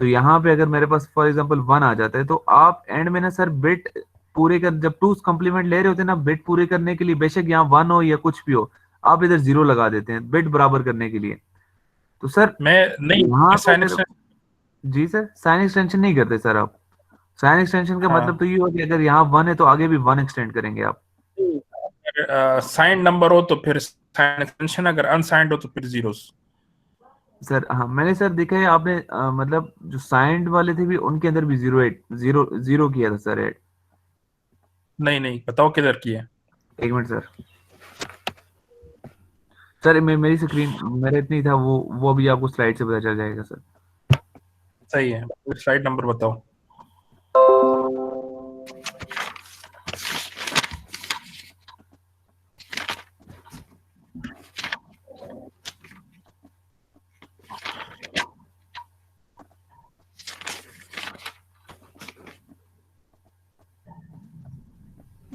तो यहाँ पे अगर मेरे पास फॉर एग्जांपल 1 आ जाता है, तो आप एंड में ना सर बिट पूरे कर, जब टूस कम्प्लीमेंट ले रहे होते हैं ना, बिट पूरे करने के लिए बेशक यहाँ 1 हो या कुछ भी हो, आप इधर 0 लगा देते हैं बिट बराबर करने के लिए। तो सर मैं नहीं, यहाँ मैं पे साइन अगर, एक्सटेंशन, जी सर, साइन एक्सटेंशन नहीं करते सर आप। साइन एक्सटेंशन का मतलब तो हाँ ये हो कि अगर यहाँ 1 है तो आगे भी 1 एक्सटेंड करेंगे आप। साइन नंबर हो तो फिर साइन एक्सटेंशन, अगर अनसाइंड हो तो फिर जीरोस। सर हाँ, मैंने सर देखा है आपने मतलब जो साइंड वाले थे भी उनके अंदर भी जीरो एट जीरो जीरो किया था सर ऐड। नहीं नहीं, बताओ किधर की है। एक मिनट सर, सर मेरी स्क्रीन मेरा इतनी था, वो अभी आपको स्लाइड से पता चल जाएगा सर। सही है, स्लाइड नंबर बताओ।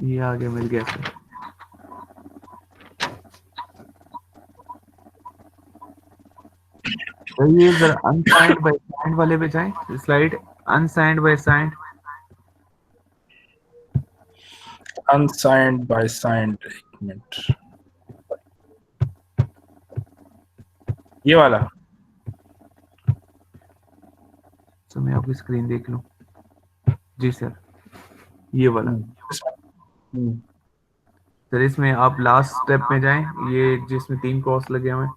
ये आगे मिल गया सर। सर ये जरा अनसाइंड बाय साइंड वाले पे जाएं, slide unsigned by signed. Unsigned by signed, एक मिनट, ये वाला। सर मैं आपकी स्क्रीन देख लूं। जी सर, ये वाला। हम्म, सर इसमें आप लास्ट स्टेप में जाएं, ये जिसमें 3 क्रॉस लगे हुए हैं।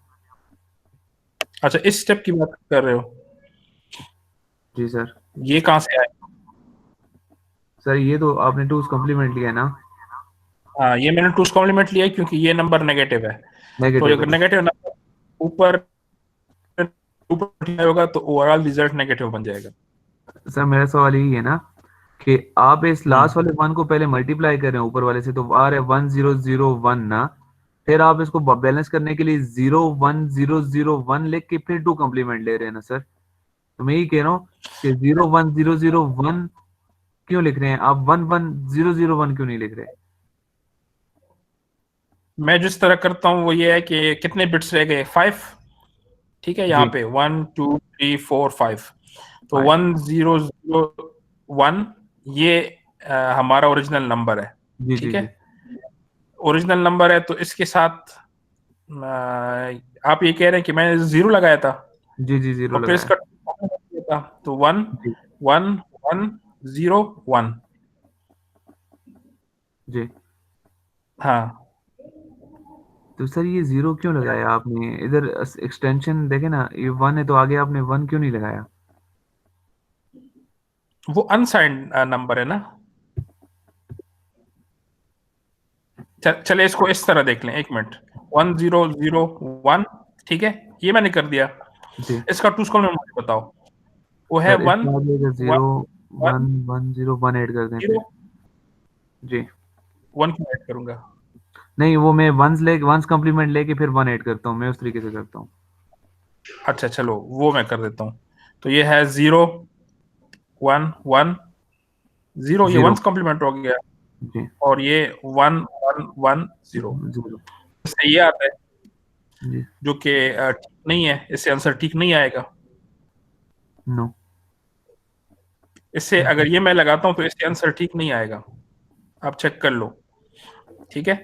अच्छा इस स्टेप की बात कर रहे हो, जी सर। ये कहाँ से आया? सर ये तो आपने टूज कॉम्प्लीमेंट लिया है ना। हाँ ये मैंने टूस कॉम्प्लीमेंट लिया है क्योंकि ये नंबर नेगेटिव है, तो नेगेटिव अगर है। नेगेटिव नंबर ऊपर ऊपर होगा तो ओवरऑल रिजल्ट नेगेटिव बन जाएगा। सर मेरा सवाल यही है ना कि आप इस लास्ट हम्म, वाले 1 को पहले मल्टीप्लाई कर रहे हैं ऊपर वाले से, तो आ रहा है 1001 ना, फिर आप इसको बैलेंस करने के लिए 01001 लिख के फिर 2 कॉम्प्लीमेंट ले रहे हैं ना सर। तो मैं यही कह रहा हूँ कि 01001 क्यों लिख रहे हैं आप, 11001 क्यों नहीं लिख रहे। मैं जिस तरह करता हूँ वो ये है कि कितने बिट्स रह गए, 5, ठीक है, यहाँ जी पे 1 2 3 4 5, तो 5। 1001 ये हमारा ओरिजिनल नंबर है, जी जी ठीक है, जी ओरिजिनल नंबर है, तो इसके साथ आप ये कह रहे हैं कि मैंने जीरो लगाया था जी जी, 0 और फिर लगाया। इसका था, तो 1 जी 1 1 0 1, जी। हाँ, तो सर ये 0 क्यों लगाया आपने? इधर एक्सटेंशन देखे ना, ये 1 है तो आगे आपने 1 क्यों नहीं लगाया? वो अनसाइंड नंबर है ना। चले इसको इस तरह देख लें, 1 मिनट। 1001, ठीक है, ये मैंने कर दिया। जी इसका टू कॉम्प्लीमेंट बताओ। वो है सर, 1 इसमें आगे अगर 0 1 1 1 0 1 ऐड कर दें 0 फिर। जी। 1 क्यों ऐड करूंगा? नहीं, वो मैं वंस कॉम्प्लीमेंट लेके फिर 1 ऐड करता हूँ, मैं उस तरीके से करता हूँ। अच्छा चलो, वो मैं कर देता हूँ। तो ये है 0 1 1 0, ये 0। वंस कॉम्प्लीमेंट हो गया। जी। और ये 1 1 1 0, 0। इससे ये आता है, जी। जो कि ठीक नहीं है, इससे आंसर ठीक नहीं आएगा। नो। इससे अगर ये मैं लगाता हूँ तो इससे आंसर ठीक नहीं आएगा, आप चेक कर लो। ठीक है,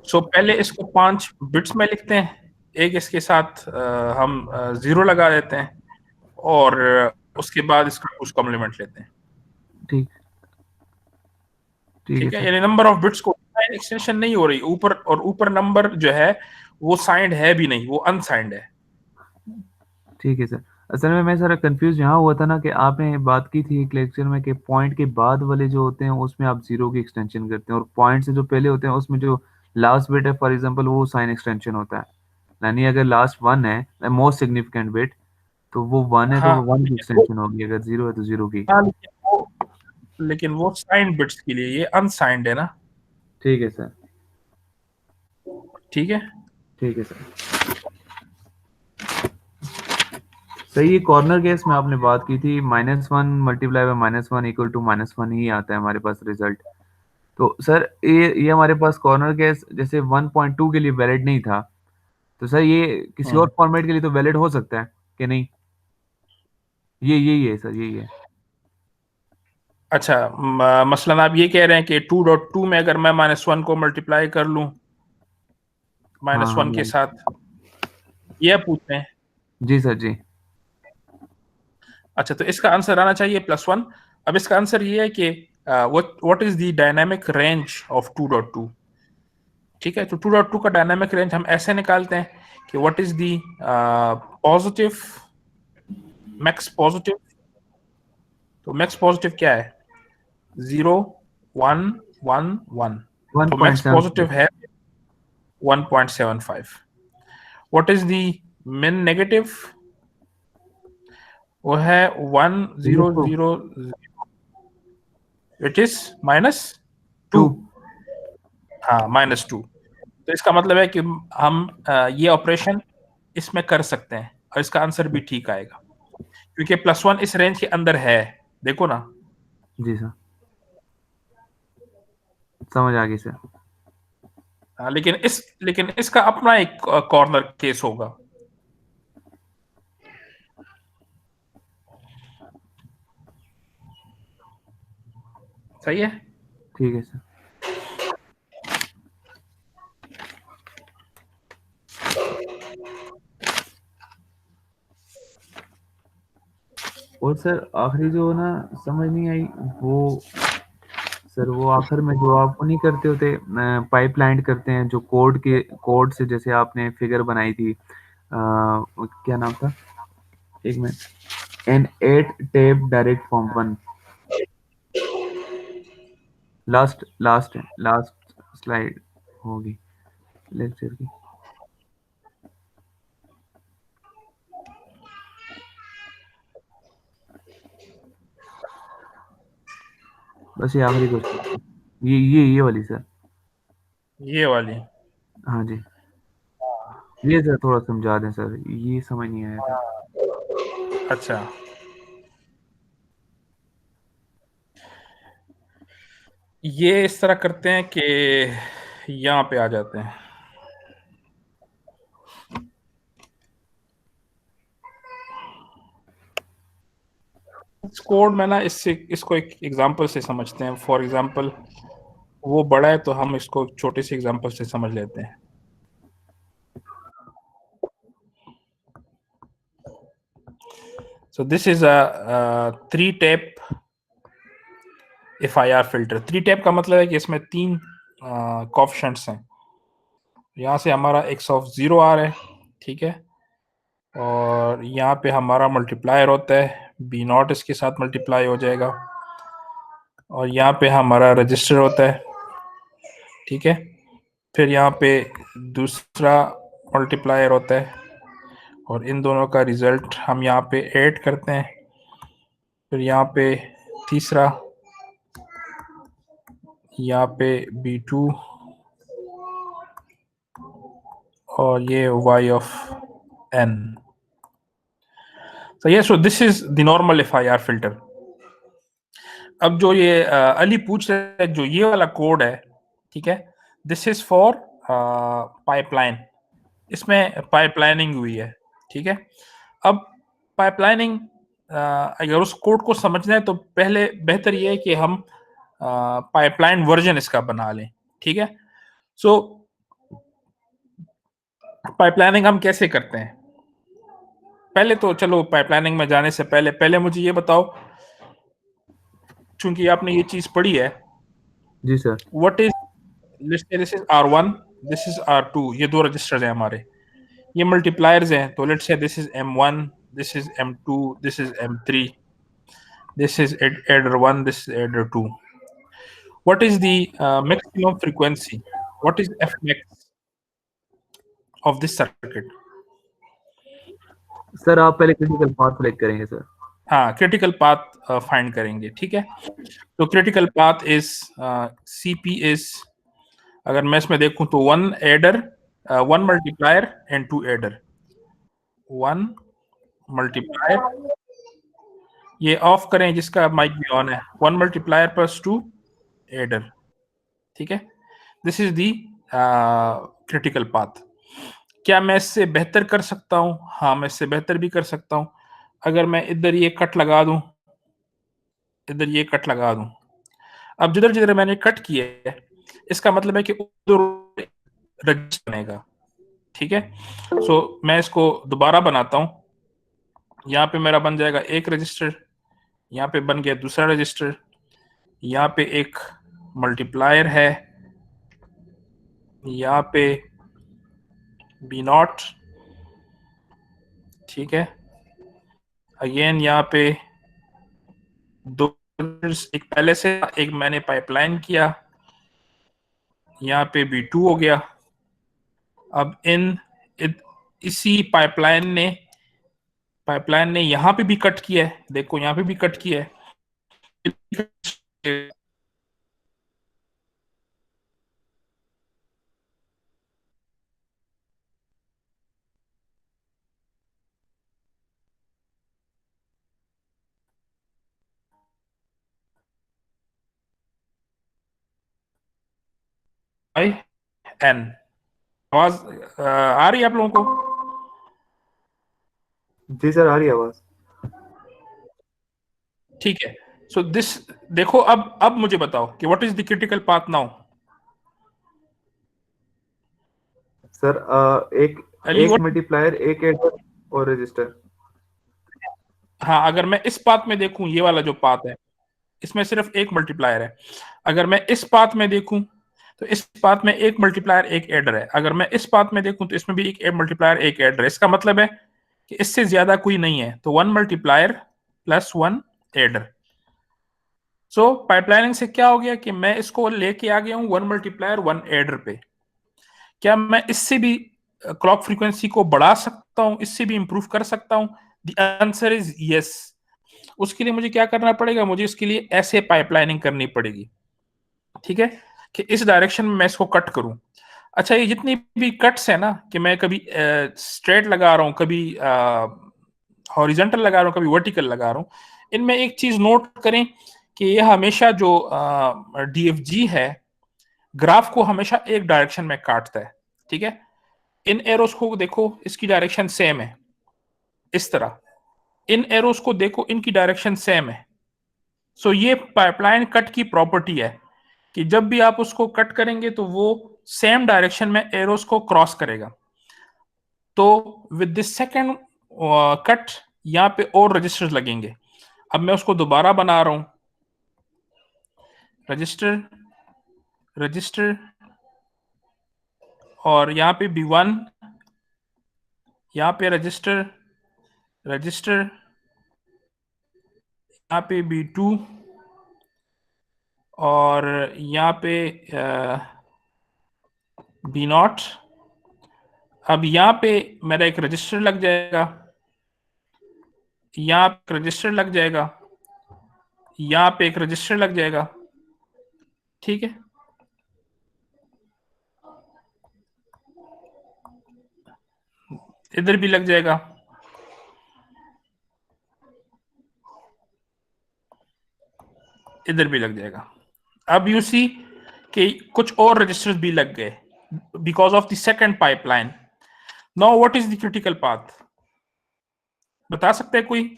सो पहले इसको 5 बिट्स में लिखते हैं, एक इसके साथ हम 0 लगा देते हैं, और उसके बाद इसका कुछ कॉम्प्लीमेंट लेते हैं। ठीक ठीक है ठीक है, सर। यानी नंबर ऑफ बिट्स को एक्सटेंशन नहीं हो रही ऊपर, और ऊपर नंबर जो है वो साइंड है भी नहीं, वो अनसाइंड है। ठीक है सर। असल में मैं सारा कंफ्यूज यहाँ हुआ था ना कि आपने बात की थी एक लेक्चर में कि पॉइंट के बाद वाले जो होते हैं उसमें आप 0 की एक्सटेंशन करते हैं, और पॉइंट से जो पहले होते हैं उसमें जो लास्ट बिट है फॉर एग्जांपल वो साइन एक्सटेंशन होता है। यानी अगर लास्ट 1 है मोस्ट सिग्निफिकेंट बिट, तो वो 1 है तो हाँ वो 1 की लेकिन वो एक्सटेंशन होगी, अगर 0 है तो 0 की। हाँ, लेकिन वो साइंड बिट्स के लिए, ये अनसाइंड है ना। ठीक है सर। ठीक है, ठीक है सर। सही है, कॉर्नर केस में आपने बात की थी -1 मल्टीप्लाई बाय -1 इक्वल टू -1 ही आता है हमारे पास रिजल्ट। तो सर ये हमारे पास कॉर्नर केस जैसे 1.2 के लिए वैलिड नहीं था, तो सर ये किसी और फॉर्मेट के लिए तो वैलिड हो सकता है कि नहीं? ये यही है सर, यही है। अच्छा, मसलन आप ये कह रहे हैं कि 2.2 में अगर मैं -1 को मल्टीप्लाई कर लूं हाँ -1 के हाँ। साथ, ये आप पूछ रहे हैं। जी सर जी। अच्छा, तो इसका आंसर आना चाहिए +1। अब इसका आंसर ये है कि what is the dynamic range of 2.2। ठीक है, तो 2.2 का डायनामिक रेंज हम ऐसे निकालते हैं कि what is the positive, max positive. तो मैक्स पॉजिटिव क्या है? 0 1 1 1, तो मैक्स 1.75। पॉजिटिव है 1.75। व्हाट इज द मिन नेगेटिव? वो है 1 0 0, इट इज -2। 2। हाँ, -2। तो इसका मतलब है कि हम ये ऑपरेशन इसमें कर सकते हैं, और इसका आंसर भी ठीक आएगा, क्योंकि +1 इस रेंज के अंदर है। देखो ना। जी सर, समझ आ गई सर। हाँ, लेकिन इसका अपना एक कॉर्नर केस होगा। सही है। ठीक है सर। और सर आखिरी जो ना समझ नहीं आई वो, सर वो आखिर में जो आप वो नहीं करते होते, पाइपलाइन करते हैं जो कोड से, जैसे आपने फिगर बनाई थी, क्या नाम था, एक minute, N 8 tape direct from 1। Last last last slide होगी लेक्चर की। बस ये आखिरी क्वेश्चन, ये वाली सर। ये वाली। हाँ जी। ये सर थोड़ा समझा दें सर, ये समझ नहीं आया था। अच्छा, ये इस तरह करते हैं कि यहाँ पे आ जाते हैं। इस कोड में ना, इसको एक एग्जांपल से समझते हैं। फॉर एग्जांपल वो बड़ा है, तो हम इसको छोटे से एग्जांपल से समझ लेते हैं। So this is a 3 step FIR filter. 3 step का मतलब है कि इसमें 3 कोएफिशिएंट्स हैं। यहाँ से हमारा x ऑफ 0 आ रहा है, ठीक है, और यहाँ पे हमारा मल्टीप्लायर होता है बी नॉट, इसके साथ मल्टीप्लाई हो जाएगा, और यहाँ पे हमारा रजिस्टर होता है, ठीक है। फिर यहाँ पे दूसरा मल्टीप्लायर होता है और इन दोनों का रिजल्ट हम यहाँ पे ऐड करते हैं। फिर यहाँ पे तीसरा, यहाँ पे B2 और ये y of n। So this is the normal FIR filter। अब जो ये अली पूछ रहे हैं, जो ये वाला कोड है, ठीक है, दिस इज फॉर पाइपलाइन, इसमें पाइपलाइनिंग हुई है, ठीक है। अब पाइपलाइनिंग अगर उस कोड को समझना है तो पहले बेहतर ये है कि हम पाइपलाइन वर्जन इसका बना लें, ठीक है। सो पाइपलाइनिंग हम कैसे करते हैं? पहले तो चलो पाइपलाइनिंग में जाने से पहले मुझे ये बताओ, चूंकि आपने ये चीज पढ़ी है, जी sir. What is, let's say this is R1, this is R2, ये दो रजिस्टर्स हैं हमारे, ये मल्टीप्लायर्स हैं, तो let's say this is M1, this is M2, this is M3, this is adder 1, this is adder 2. What is the maximum frequency? What is Fmax of this circuit? Sir आप पहले critical path select करेंगे sir. हाँ, critical path find करेंगे, ठीक है। तो critical path is CP is, अगर मैं इसमें देखूं तो 1 adder, 1 multiplier and 2 adder, 1 multiplier, ये ऑफ करें जिसका माइक भी ऑन है, 1 मल्टीप्लायर प्लस 2 एडर, ठीक है। This is the critical path. क्या मैं इससे बेहतर कर सकता हूं? हाँ, मैं इससे बेहतर भी कर सकता हूं। अगर मैं इधर ये कट लगा दूं, इधर ये कट लगा दूं, अब जिधर जिधर मैंने कट किया है, इसका मतलब है कि उधर रजिस्टर बनेगा, ठीक है। सो मैं इसको दोबारा बनाता हूं। यहाँ पे मेरा बन जाएगा एक रजिस्टर, यहाँ पे बन गया दूसरा रजिस्टर, यहाँ पे एक मल्टीप्लायर है, यहाँ पे B0, ठीक है। अगेन यहाँ पे दो, एक पहले से, एक मैंने पाइपलाइन किया, यहाँ पे B2 हो गया। अब इसी पाइपलाइन ने यहाँ पे भी कट किया है, देखो यहाँ पे भी कट किया है, N। आवाज आ रही है आप लोगों को? जी सर आ रही है आवाज। ठीक है। सो दिस, देखो अब मुझे बताओ कि what is the critical path now? Sir एक मल्टीप्लायर, एक एडर और रजिस्टर। हाँ, अगर मैं इस पाथ में देखूं, ये वाला जो पाथ है, इसमें सिर्फ एक मल्टीप्लायर है। अगर मैं इस पाथ में देखूं तो इस पाथ में एक मल्टीप्लायर एक एडर है। अगर मैं इस पाथ में देखूं तो इसमें भी एक मल्टीप्लायर एक एडर है। इसका मतलब है कि इससे ज्यादा कोई नहीं है, तो 1 मल्टीप्लायर प्लस 1 एडर। सो पाइपलाइनिंग से क्या हो गया कि मैं इसको लेके आ गया हूं 1 मल्टीप्लायर 1 एडर पे। क्या मैं इससे भी क्लॉक फ्रीक्वेंसी को बढ़ा सकता हूं, इससे भी इंप्रूव कर सकता हूं? The answer is yes. उसके लिए मुझे क्या करना पड़ेगा? मुझे इसके लिए ऐसे पाइपलाइनिंग करनी पड़ेगी, ठीक है, कि इस डायरेक्शन में मैं इसको कट करूं। अच्छा, ये जितनी भी कट्स है ना, कि मैं कभी स्ट्रेट लगा रहा हूं, कभी हॉरिजॉन्टल लगा रहा हूं, कभी वर्टिकल लगा रहा हूं, इनमें एक चीज नोट करें कि ये हमेशा जो DFG है, ग्राफ को हमेशा एक डायरेक्शन में काटता है, ठीक है। इन एरोस को देखो, इसकी डायरेक्शन सेम है, इस तरह इन एरोस को देखो, इनकी डायरेक्शन सेम है। सो ये पाइपलाइन कट की प्रॉपर्टी है कि जब भी आप उसको कट करेंगे तो वो सेम डायरेक्शन में एरोस को क्रॉस करेगा। तो विद दिस सेकंड कट यहाँ पे और रजिस्टर्स लगेंगे। अब मैं उसको दोबारा बना रहा हूं, रजिस्टर रजिस्टर और यहाँ पे B1, यहाँ पे रजिस्टर, यहाँ पे B2 और यहाँ पे B0। अब यहाँ पे मेरा एक रजिस्टर लग जाएगा, यहाँ पे रजिस्टर लग जाएगा, यहाँ पे एक रजिस्टर लग जाएगा, ठीक है। इधर भी लग जाएगा, इधर भी लग जाएगा। अब यू सी कि कुछ और रजिस्टर्स भी लग गए because of the second pipeline. Now what is the critical path, बता सकते हैं कोई?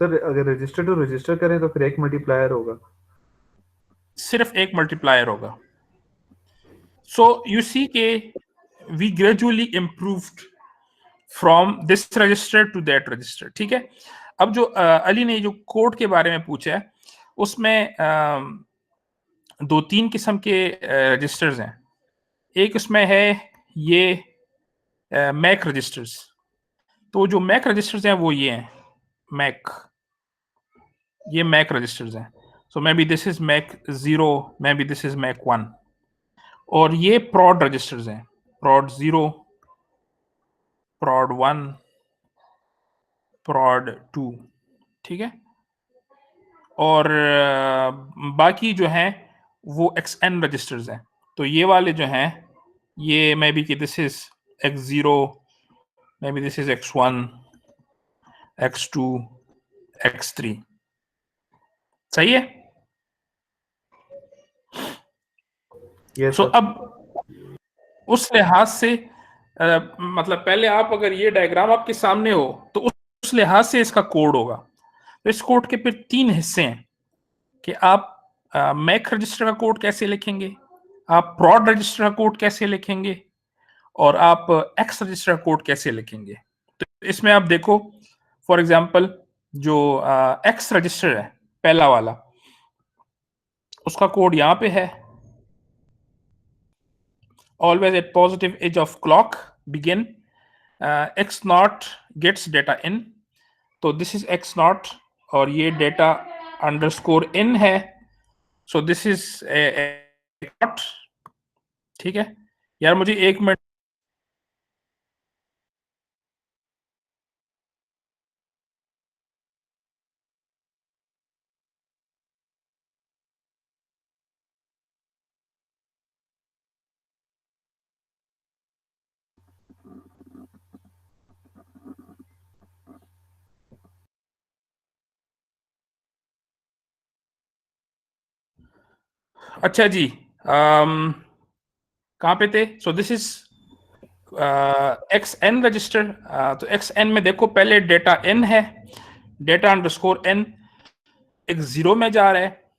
सर अगर रजिस्टर टू रजिस्टर करें तो फिर एक मल्टीप्लायर होगा, सिर्फ एक मल्टीप्लायर होगा। सो यू सी के we gradually improved from this register to that register, ठीक है। अब जो अली ने जो कोड के बारे में पूछा है उसमें दो तीन किस्म के रजिस्टर्स हैं। एक उसमें है ये मैक रजिस्टर्स। तो जो मैक रजिस्टर्स हैं वो ये हैं मैक, ये मैक रजिस्टर्स हैं। So may be this is MAC 0, may be this is MAC 1। और ये प्रॉड रजिस्टर्स हैं, प्रॉड 0, प्रॉड 1, प्रॉड 2, ठीक है। और बाकी जो हैं वो XN रजिस्टर्स हैं। तो ये वाले जो हैं ये मे बी कि this is X0, may be this is X1, X2, X3, सही है। यस सो अब उस लिहाज से मतलब पहले आप अगर ये डायग्राम आपके सामने हो तो उस लिहाज से इसका कोड होगा। तो इस कोड के फिर तीन हिस्से हैं कि आप मैक रजिस्टर का कोड कैसे लिखेंगे, आप प्रॉड रजिस्टर का कोड कैसे लिखेंगे, और आप एक्स रजिस्टर का कोड कैसे लिखेंगे। तो इसमें आप देखो फॉर एग्जांपल जो एक्स रजिस्टर है पहला वाला, उसका कोड यहां पे है। Always at positive edge of clock begin, x naught gets data in, तो this is x naught और ये data underscore in है, so this is a naught, ठीक है। यार मुझे एक मिनट, अच्छा जी कहाँ पे थे? सो दिस इज XN रजिस्टर। तो XN में देखो पहले डेटा n है, डेटा अंडरस्कोर n एक 0 में जा रहा है,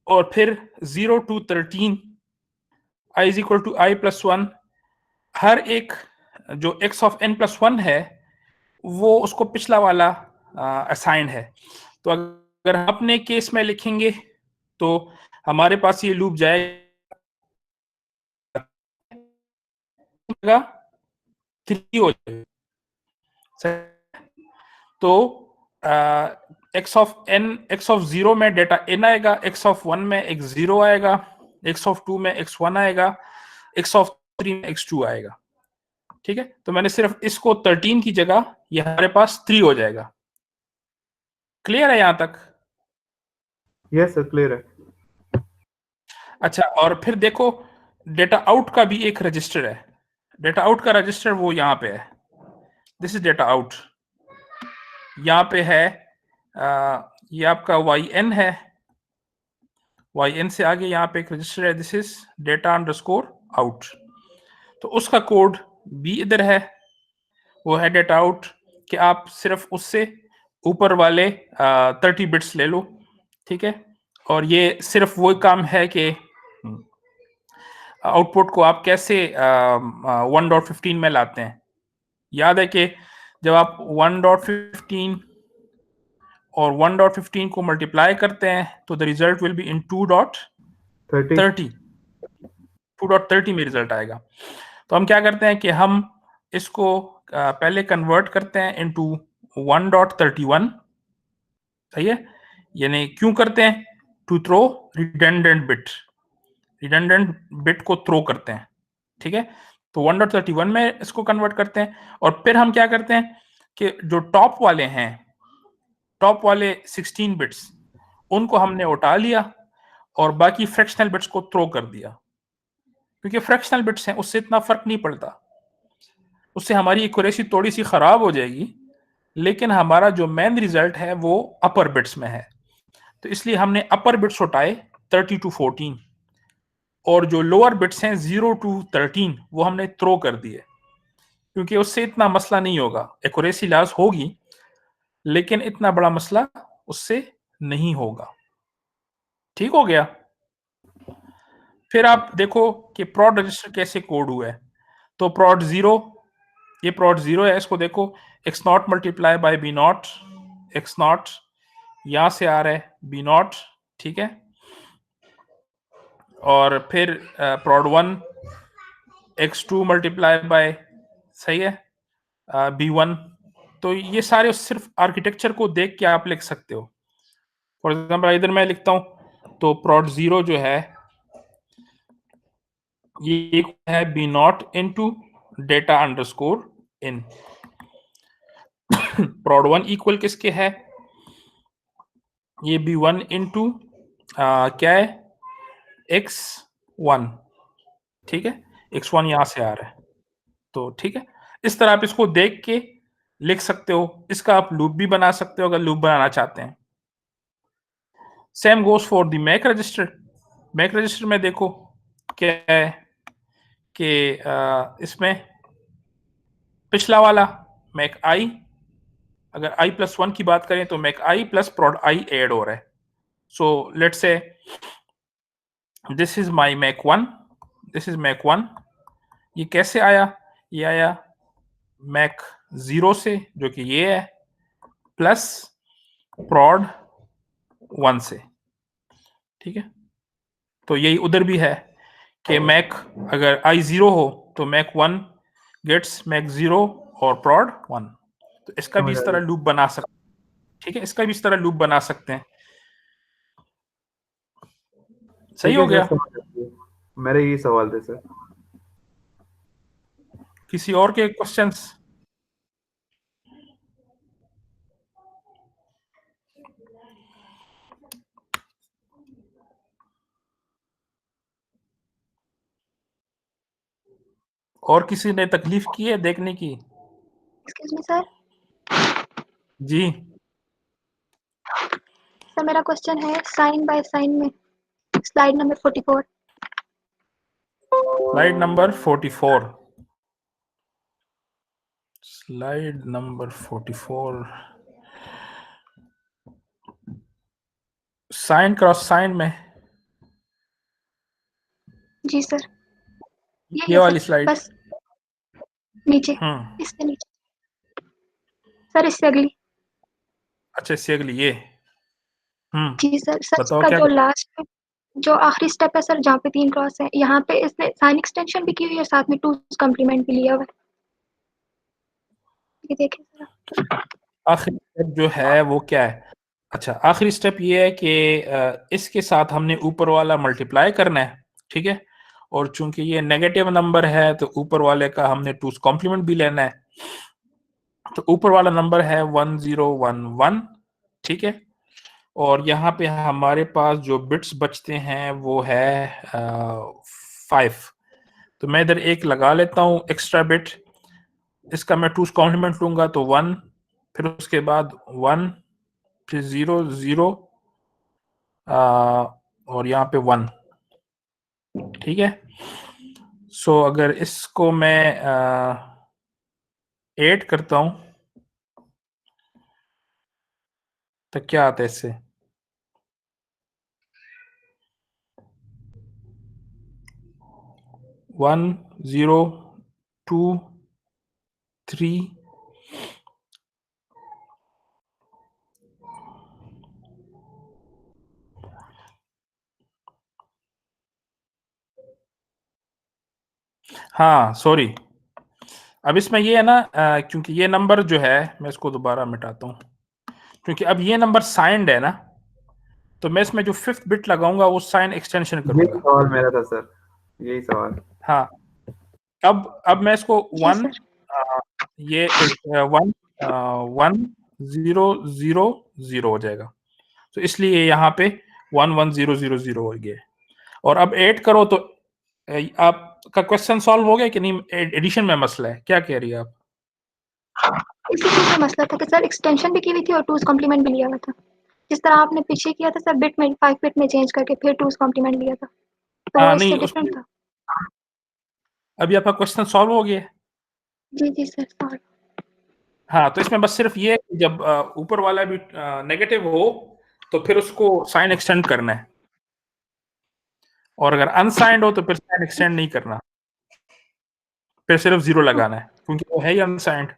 और फिर 0 to 13 i is equal to i plus 1, हर एक जो x of n plus 1 है वो उसको पिछला वाला असाइंड है। तो अगर हम अपने केस में लिखेंगे तो हमारे पास ये लूप जाएगा 3 हो जाएगा। तो x of 0 में डेटा n आएगा, x of 1 में x0 आएगा, x of 2 में x1 आएगा, x of 3 में x2 आएगा, ठीक है। तो मैंने सिर्फ इसको 13 की जगह ये हमारे पास 3 हो जाएगा। क्लियर है यहां तक? यस सर क्लियर है। अच्छा, और फिर देखो डेटा आउट का भी एक रजिस्टर है। डेटा आउट का रजिस्टर वो यहाँ पे है, दिस इज डेटा आउट, यहाँ पे है ये आपका YN है, YN से आगे यहाँ पे एक रजिस्टर है, this is data underscore out. तो उसका कोड भी इधर है, वो है डेटा आउट, कि आप सिर्फ उससे ऊपर वाले 30 बिट्स ले लो, ठीक है। और ये सिर्फ वो काम है कि आउटपुट को आप कैसे 1.15 में लाते हैं। याद है कि जब आप 1.15 और 1.15 को मल्टीप्लाई करते हैं तो the result will be in 2.30, 2.30 में रिजल्ट आएगा। तो हम क्या करते हैं कि हम इसको पहले कन्वर्ट करते हैं इनटू 1.31, सही है। यानी क्यों करते हैं? टू थ्रो रिडंडेंट बिट को थ्रो करते हैं, ठीक है। तो 1.31 में इसको कन्वर्ट करते हैं, और फिर हम क्या करते हैं कि जो टॉप वाले 16 बिट्स उनको हमने उठा लिया और बाकी फ्रैक्शनल बिट्स को थ्रो कर दिया, क्योंकि फ्रैक्शनल बिट्स हैं उससे इतना फर्क नहीं पड़ता, उससे हमारी एक्यूरेसी थोड़ी सी खराब हो जाएगी, लेकिन हमारा जो मेन रिजल्ट है वो अपर बिट्स में है। तो इसलिए हमने अपर बिट्स उठाए 30 to 14, और जो लोअर बिट्स हैं 0 to 13 वो हमने थ्रो कर दिए, क्योंकि उससे इतना मसला नहीं होगा। एक्यूरेसी लॉस होगी लेकिन इतना बड़ा मसला उससे नहीं होगा। ठीक हो गया। फिर आप देखो कि प्रॉड रजिस्टर कैसे कोड हुआ है। तो प्रॉड 0, ये प्रॉड 0 है, इसको देखो, X naught multiply by B naught, X naught यहां से आ रहा है बी नॉट, ठीक है। और फिर प्रॉड 1 x2 मल्टीप्लाई बाय, सही है, b1। तो ये सारे सिर्फ आर्किटेक्चर को देख के आप लिख सकते हो। फॉर एग्जाम्पल इधर मैं लिखता हूं, तो प्रॉड 0 जो है ये है B naught into data underscore in. Prod 1 equal किसके है? ये b1 इंटू क्या है, x1, ठीक है। x1 यहां से आ रहा है, तो ठीक है। इस तरह आप इसको देख के लिख सकते हो। इसका आप लूप भी बना सकते हो अगर लूप बनाना चाहते हैं। Same goes for the MAC register. MAC register में देखो क्या है कि इसमें पिछला वाला मैक आई, अगर i प्लस 1 की बात करें तो MAC I plus prod I add हो रहा है। So let's say this is my MAC 1, this is MAC 1। ये कैसे आया? ये आया मैक 0 से, जो कि ये है, प्लस प्रॉड 1 से, ठीक है। तो यही उधर भी है कि मैक अगर i 0 हो तो मैक 1 गेट्स मैक 0 और प्रॉड 1। तो इसका भी समझ इस आ तरह गया। लूप बना सकते, ठीक है, इसका भी इस तरह लूप बना सकते हैं। सही ठीक हो है सर, गया। समझ आ गया। मेरे यही सवाल थे सर। किसी और के क्वेश्चंस? और किसी ने तकलीफ की है देखने की? Excuse me sir. जी, सर मेरा क्वेश्चन है साइन बाय साइन में, slide number 44। Slide number 44, slide number 44, sine cross sine में, जी सर, यही ये है वाली सर, स्लाइड। बस नीचे, इससे नीचे सर, इससे अगली। अच्छा, इससे अगली ये। जी सर, सर बताओ इसका क्या। जो लास्ट जो आखिरी स्टेप है सर, जहाँ पे 3 क्रॉस है, यहाँ पे इसने साइन एक्सटेंशन भी की हुई है, साथ में 2 कॉम्प्लीमेंट भी लिया हुआ है। ये देखें सर। आखिरी स्टेप जो है वो क्या है? अच्छा, आखिरी स्टेप ये है कि इसके साथ हमने ऊपर वाला मल्टीप्लाई करना है, ठीक है। और चूंकि ये नेगेटिव नंबर है तो ऊपर वाले का हमने 2 कॉम्प्लीमेंट भी लेना है। तो ऊपर वाला नंबर है 1011, ठीक है। और यहाँ पे हमारे पास जो बिट्स बचते हैं वो है 5। तो मैं इधर एक लगा लेता हूँ एक्स्ट्रा बिट, इसका मैं 2 कॉम्प्लीमेंट लूंगा तो 1, फिर उसके बाद 1, फिर 0 0, और यहाँ पे 1, ठीक है। सो अगर इसको मैं 8 करता हूँ तो क्या आता है इससे? 1 0 2 3, हाँ सॉरी, अब इसमें ये है ना क्योंकि ये नंबर जो है, मैं इसको दोबारा मिटाता हूँ, क्योंकि अब ये नंबर साइंड है ना, तो मैं इसमें जो 5th बिट लगाऊंगा वो साइन एक्सटेंशन यही करूंगा। सवाल मेरा था सर, यही सवाल। हाँ, अब मैं इसको जी 1 सर। ये 1 0 0 0 हो जाएगा, तो इसलिए यहाँ पे 1 1 0 0 0 हो गया। और अब ऐड करो तो आपका क्वेश्चन सॉल्व हो गया कि नहीं? एडिशन में मसला है, क्या कह रही है आप? इसी चीज़ में मसला था कि सर एक्सटेंशन भी की हुई थी और 2's कॉम्प्लीमेंट भी लिया हुआ था। जिस तरह आपने पीछे किया था सर, बिट में 5 बिट में चेंज करके फिर 2's कॉम्प्लीमेंट लिया था, तो वो नहीं, इससे उसमें डिफरेंट था। अभी आपका क्वेश्चन सॉल्व हो गया है। जी, जी सर, सॉरी। हाँ, तो इसमें बस सिर्फ ये है कि जब ऊपर वाला भी नेगेटिव हो तो फिर उसको साइन एक्सटेंड करना है, और अगर अनसाइंड हो तो फिर साइन एक्सटेंड नहीं करना, फिर सिर्फ 0 लगाना है क्योंकि वो है ही अनसाइंड।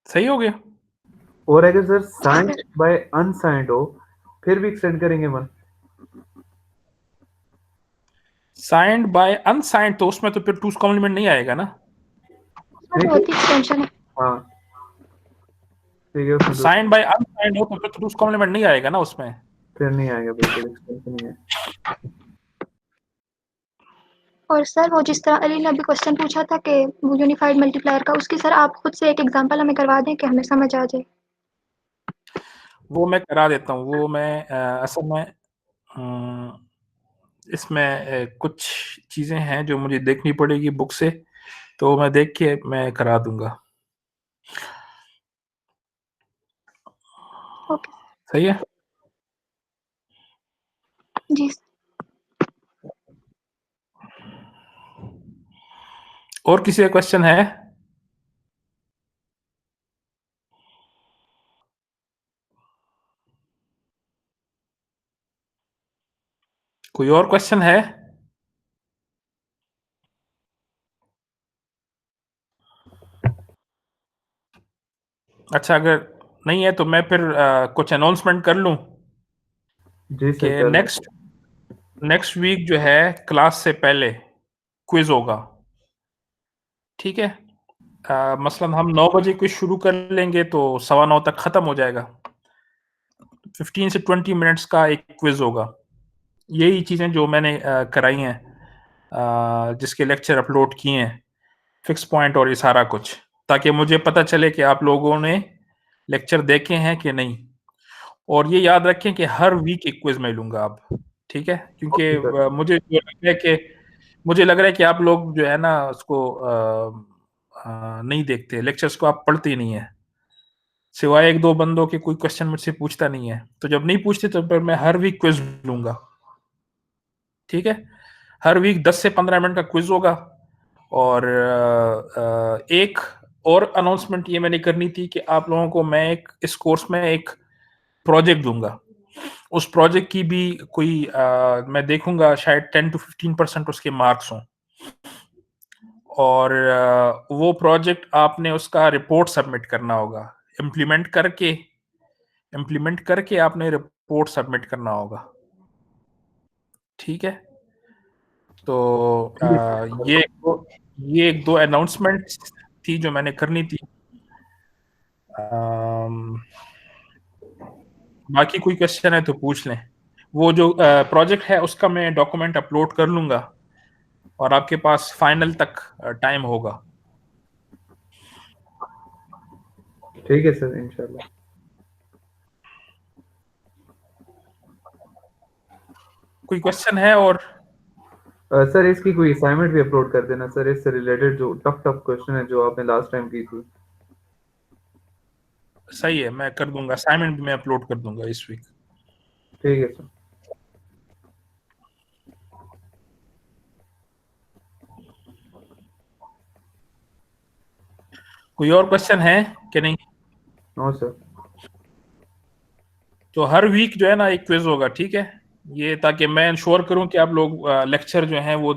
सही हो गया? और अगर सर जी साइंड सर। बाय अनसाइंड हो फिर भी एक्सटेंड करेंगे 1? साइंड बाय अनसाइंड तो उसमें तो फिर 2's कॉम्प्लीमेंट नहीं आएगा ना। उसमें तो होती एक्सटेंशन है। हाँ ठीक है, उसमें तो साइंड बाय अनसाइंड हो तो फिर 2's कॉम्प्लीमेंट नहीं आएगा ना उसमें। फिर नहीं आएगा, बिल्कुल एक्सटेंशन नहीं है। और सर वो जिस तरह अली ने अभी क्वेश्चन पूछा था कि वो यूनिफाइड मल्टीप्लायर का, उसकी सर आप खुद से एक एग्जांपल हमें करवा दें कि हमें समझ आ जाए। वो मैं करा देता हूँ, वो मैं असल में इसमें कुछ चीजें हैं जो मुझे देखनी पड़ेगी बुक से, तो मैं देख के मैं करा दूंगा। ओके। सही है? जी सर। और किसी का क्वेश्चन है? कोई और क्वेश्चन है? अच्छा, अगर नहीं है तो मैं फिर कुछ अनाउंसमेंट कर लूं जी सर, कि कर लें। नेक्स्ट वीक जो है क्लास से पहले क्विज होगा, ठीक है? मसलन हम 9 बजे क्विज शुरू कर लेंगे तो 9:15 तक खत्म हो जाएगा। 15 से 20 मिनट्स का एक क्विज होगा। यही चीजें जो मैंने कराई हैं, जिसके लेक्चर अपलोड किए हैं, फिक्स पॉइंट और ये सारा कुछ, ताकि मुझे पता चले कि आप लोगों ने लेक्चर देखे हैं कि नहीं। और ये याद रखें कि हर वीक एक क्विज मैं लूंगा अब, ठीक है? क्योंकि ओके सर। मुझे लग रहा है कि आप लोग जो है ना उसको नहीं देखते, लेक्चर्स को आप पढ़ते ही नहीं है, सिवाय एक दो बंदों के कोई क्वेश्चन मुझसे पूछता नहीं है। तो जब नहीं पूछते तो फिर मैं हर वीक क्विज लूंगा, ठीक है? हर वीक 10 से 15 मिनट का क्विज होगा। और एक और अनाउंसमेंट ये मैंने करनी थी कि आप लोगों को मैं इस कोर्स में एक प्रोजेक्ट दूंगा। उस प्रोजेक्ट की भी कोई मैं देखूंगा शायद 10 to 15% उसके मार्क्स हों, और वो प्रोजेक्ट आपने उसका रिपोर्ट सबमिट करना होगा, इम्प्लीमेंट करके आपने रिपोर्ट सबमिट करना होगा, ठीक है? तो ये एक दो अनाउंसमेंट थी जो मैंने करनी थी। बाकी कोई क्वेश्चन है तो पूछ लें। वो जो प्रोजेक्ट है उसका मैं डॉक्यूमेंट अपलोड कर लूंगा और आपके पास फाइनल तक टाइम होगा। ठीक है सर, इंशाल्लाह। कोई क्वेश्चन है? और सर इसकी कोई असाइनमेंट भी अपलोड कर देना सर, इससे रिलेटेड जो टफ टफ क्वेश्चन है जो आपने लास्ट टाइम की थी। सही है, मैं कर दूंगा, असाइनमेंट भी मैं अपलोड कर दूंगा इस वीक। ठीक है सर। कोई और क्वेश्चन है कि नहीं? No sir. तो हर वीक जो है ना एक क्विज होगा, ठीक है? ये ताकि मैं इंश्योर करूं कि आप लोग लेक्चर जो हैं वो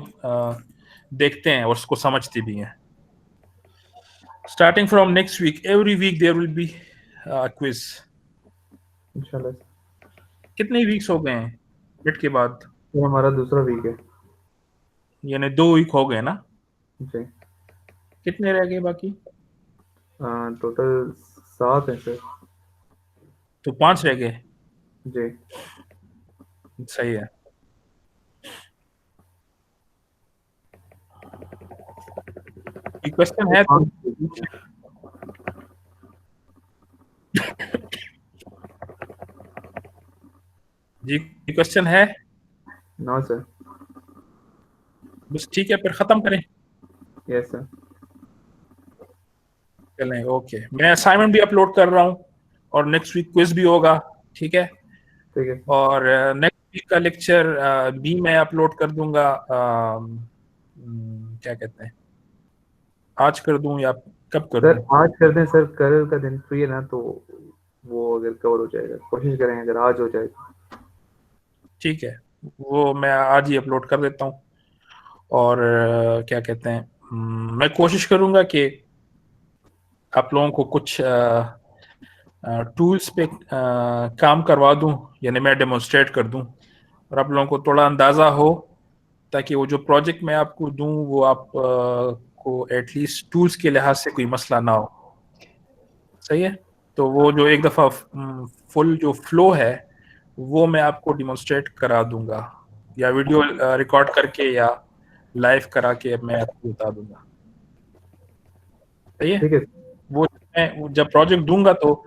देखते हैं और उसको समझते भी हैं। Starting from next week every week there will be quiz. इंशाल्लाह। कितने वीक्स हो गए हैं मिड के बाद? ये हमारा दूसरा वीक है यानी 2 वीक हो गए ना, जी। कितने रह गए बाकी? टोटल 7 है सर। तो 5 रह गए, जी। सही है। ये क्वेश्चन है तो जी, क्वेश्चन है, नो सर। बस ठीक है, फिर खत्म करें। Yes sir. चलें, ओके, मैं असाइनमेंट भी अपलोड कर रहा हूँ और नेक्स्ट वीक क्विज भी होगा, ठीक है। ठीक है। और नेक्स्ट वीक का लेक्चर भी मैं अपलोड कर दूंगा, क्या कहते हैं, आज कर दूं या कब कर सर दूं? आज कर दें सर, कल का दिन फ्री है ना, तो वो अगर कवर हो जाएगा कोशिश करें अगर आज हो जाए तो। ठीक है, वो मैं आज ही अपलोड कर देता हूँ। और क्या कहते हैं, मैं कोशिश करूंगा कि आप लोगों को कुछ टूल्स पे काम करवा दूं, यानी मैं डेमोन्स्ट्रेट कर दूं और आप लोगों को थोड़ा अंदाज़ा हो, ताकि वो जो प्रोजेक्ट मैं आपको दूं वो आप को एटलीस्ट टूल्स के लिहाज से कोई मसला ना हो। सही है, तो वो जो एक दफ़ा फुल जो फ्लो है वो मैं आपको डिमॉन्स्ट्रेट करा दूंगा, या वीडियो रिकॉर्ड करके या लाइव करा के मैं आपको बता दूंगा। सही है, ठीक है। वो मैं जब प्रोजेक्ट दूंगा तो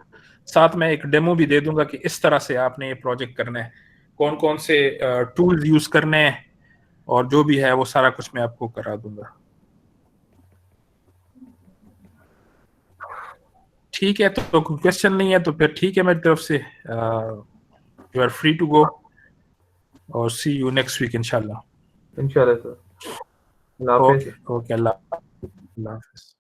साथ में एक डेमो भी दे दूंगा कि इस तरह से आपने ये प्रोजेक्ट करना है, कौन कौन से टूल्स यूज करने हैं, और जो भी है वो सारा कुछ मैं आपको करा दूंगा। ठीक है, तो क्वेश्चन नहीं है तो फिर ठीक है, मेरी तरफ से you are free to go, और सी यू नेक्स्ट वीक इंशाल्लाह। इंशाल्लाह सर। अल्लाह हाफिज़। ओके, अल्लाह हाफिज़।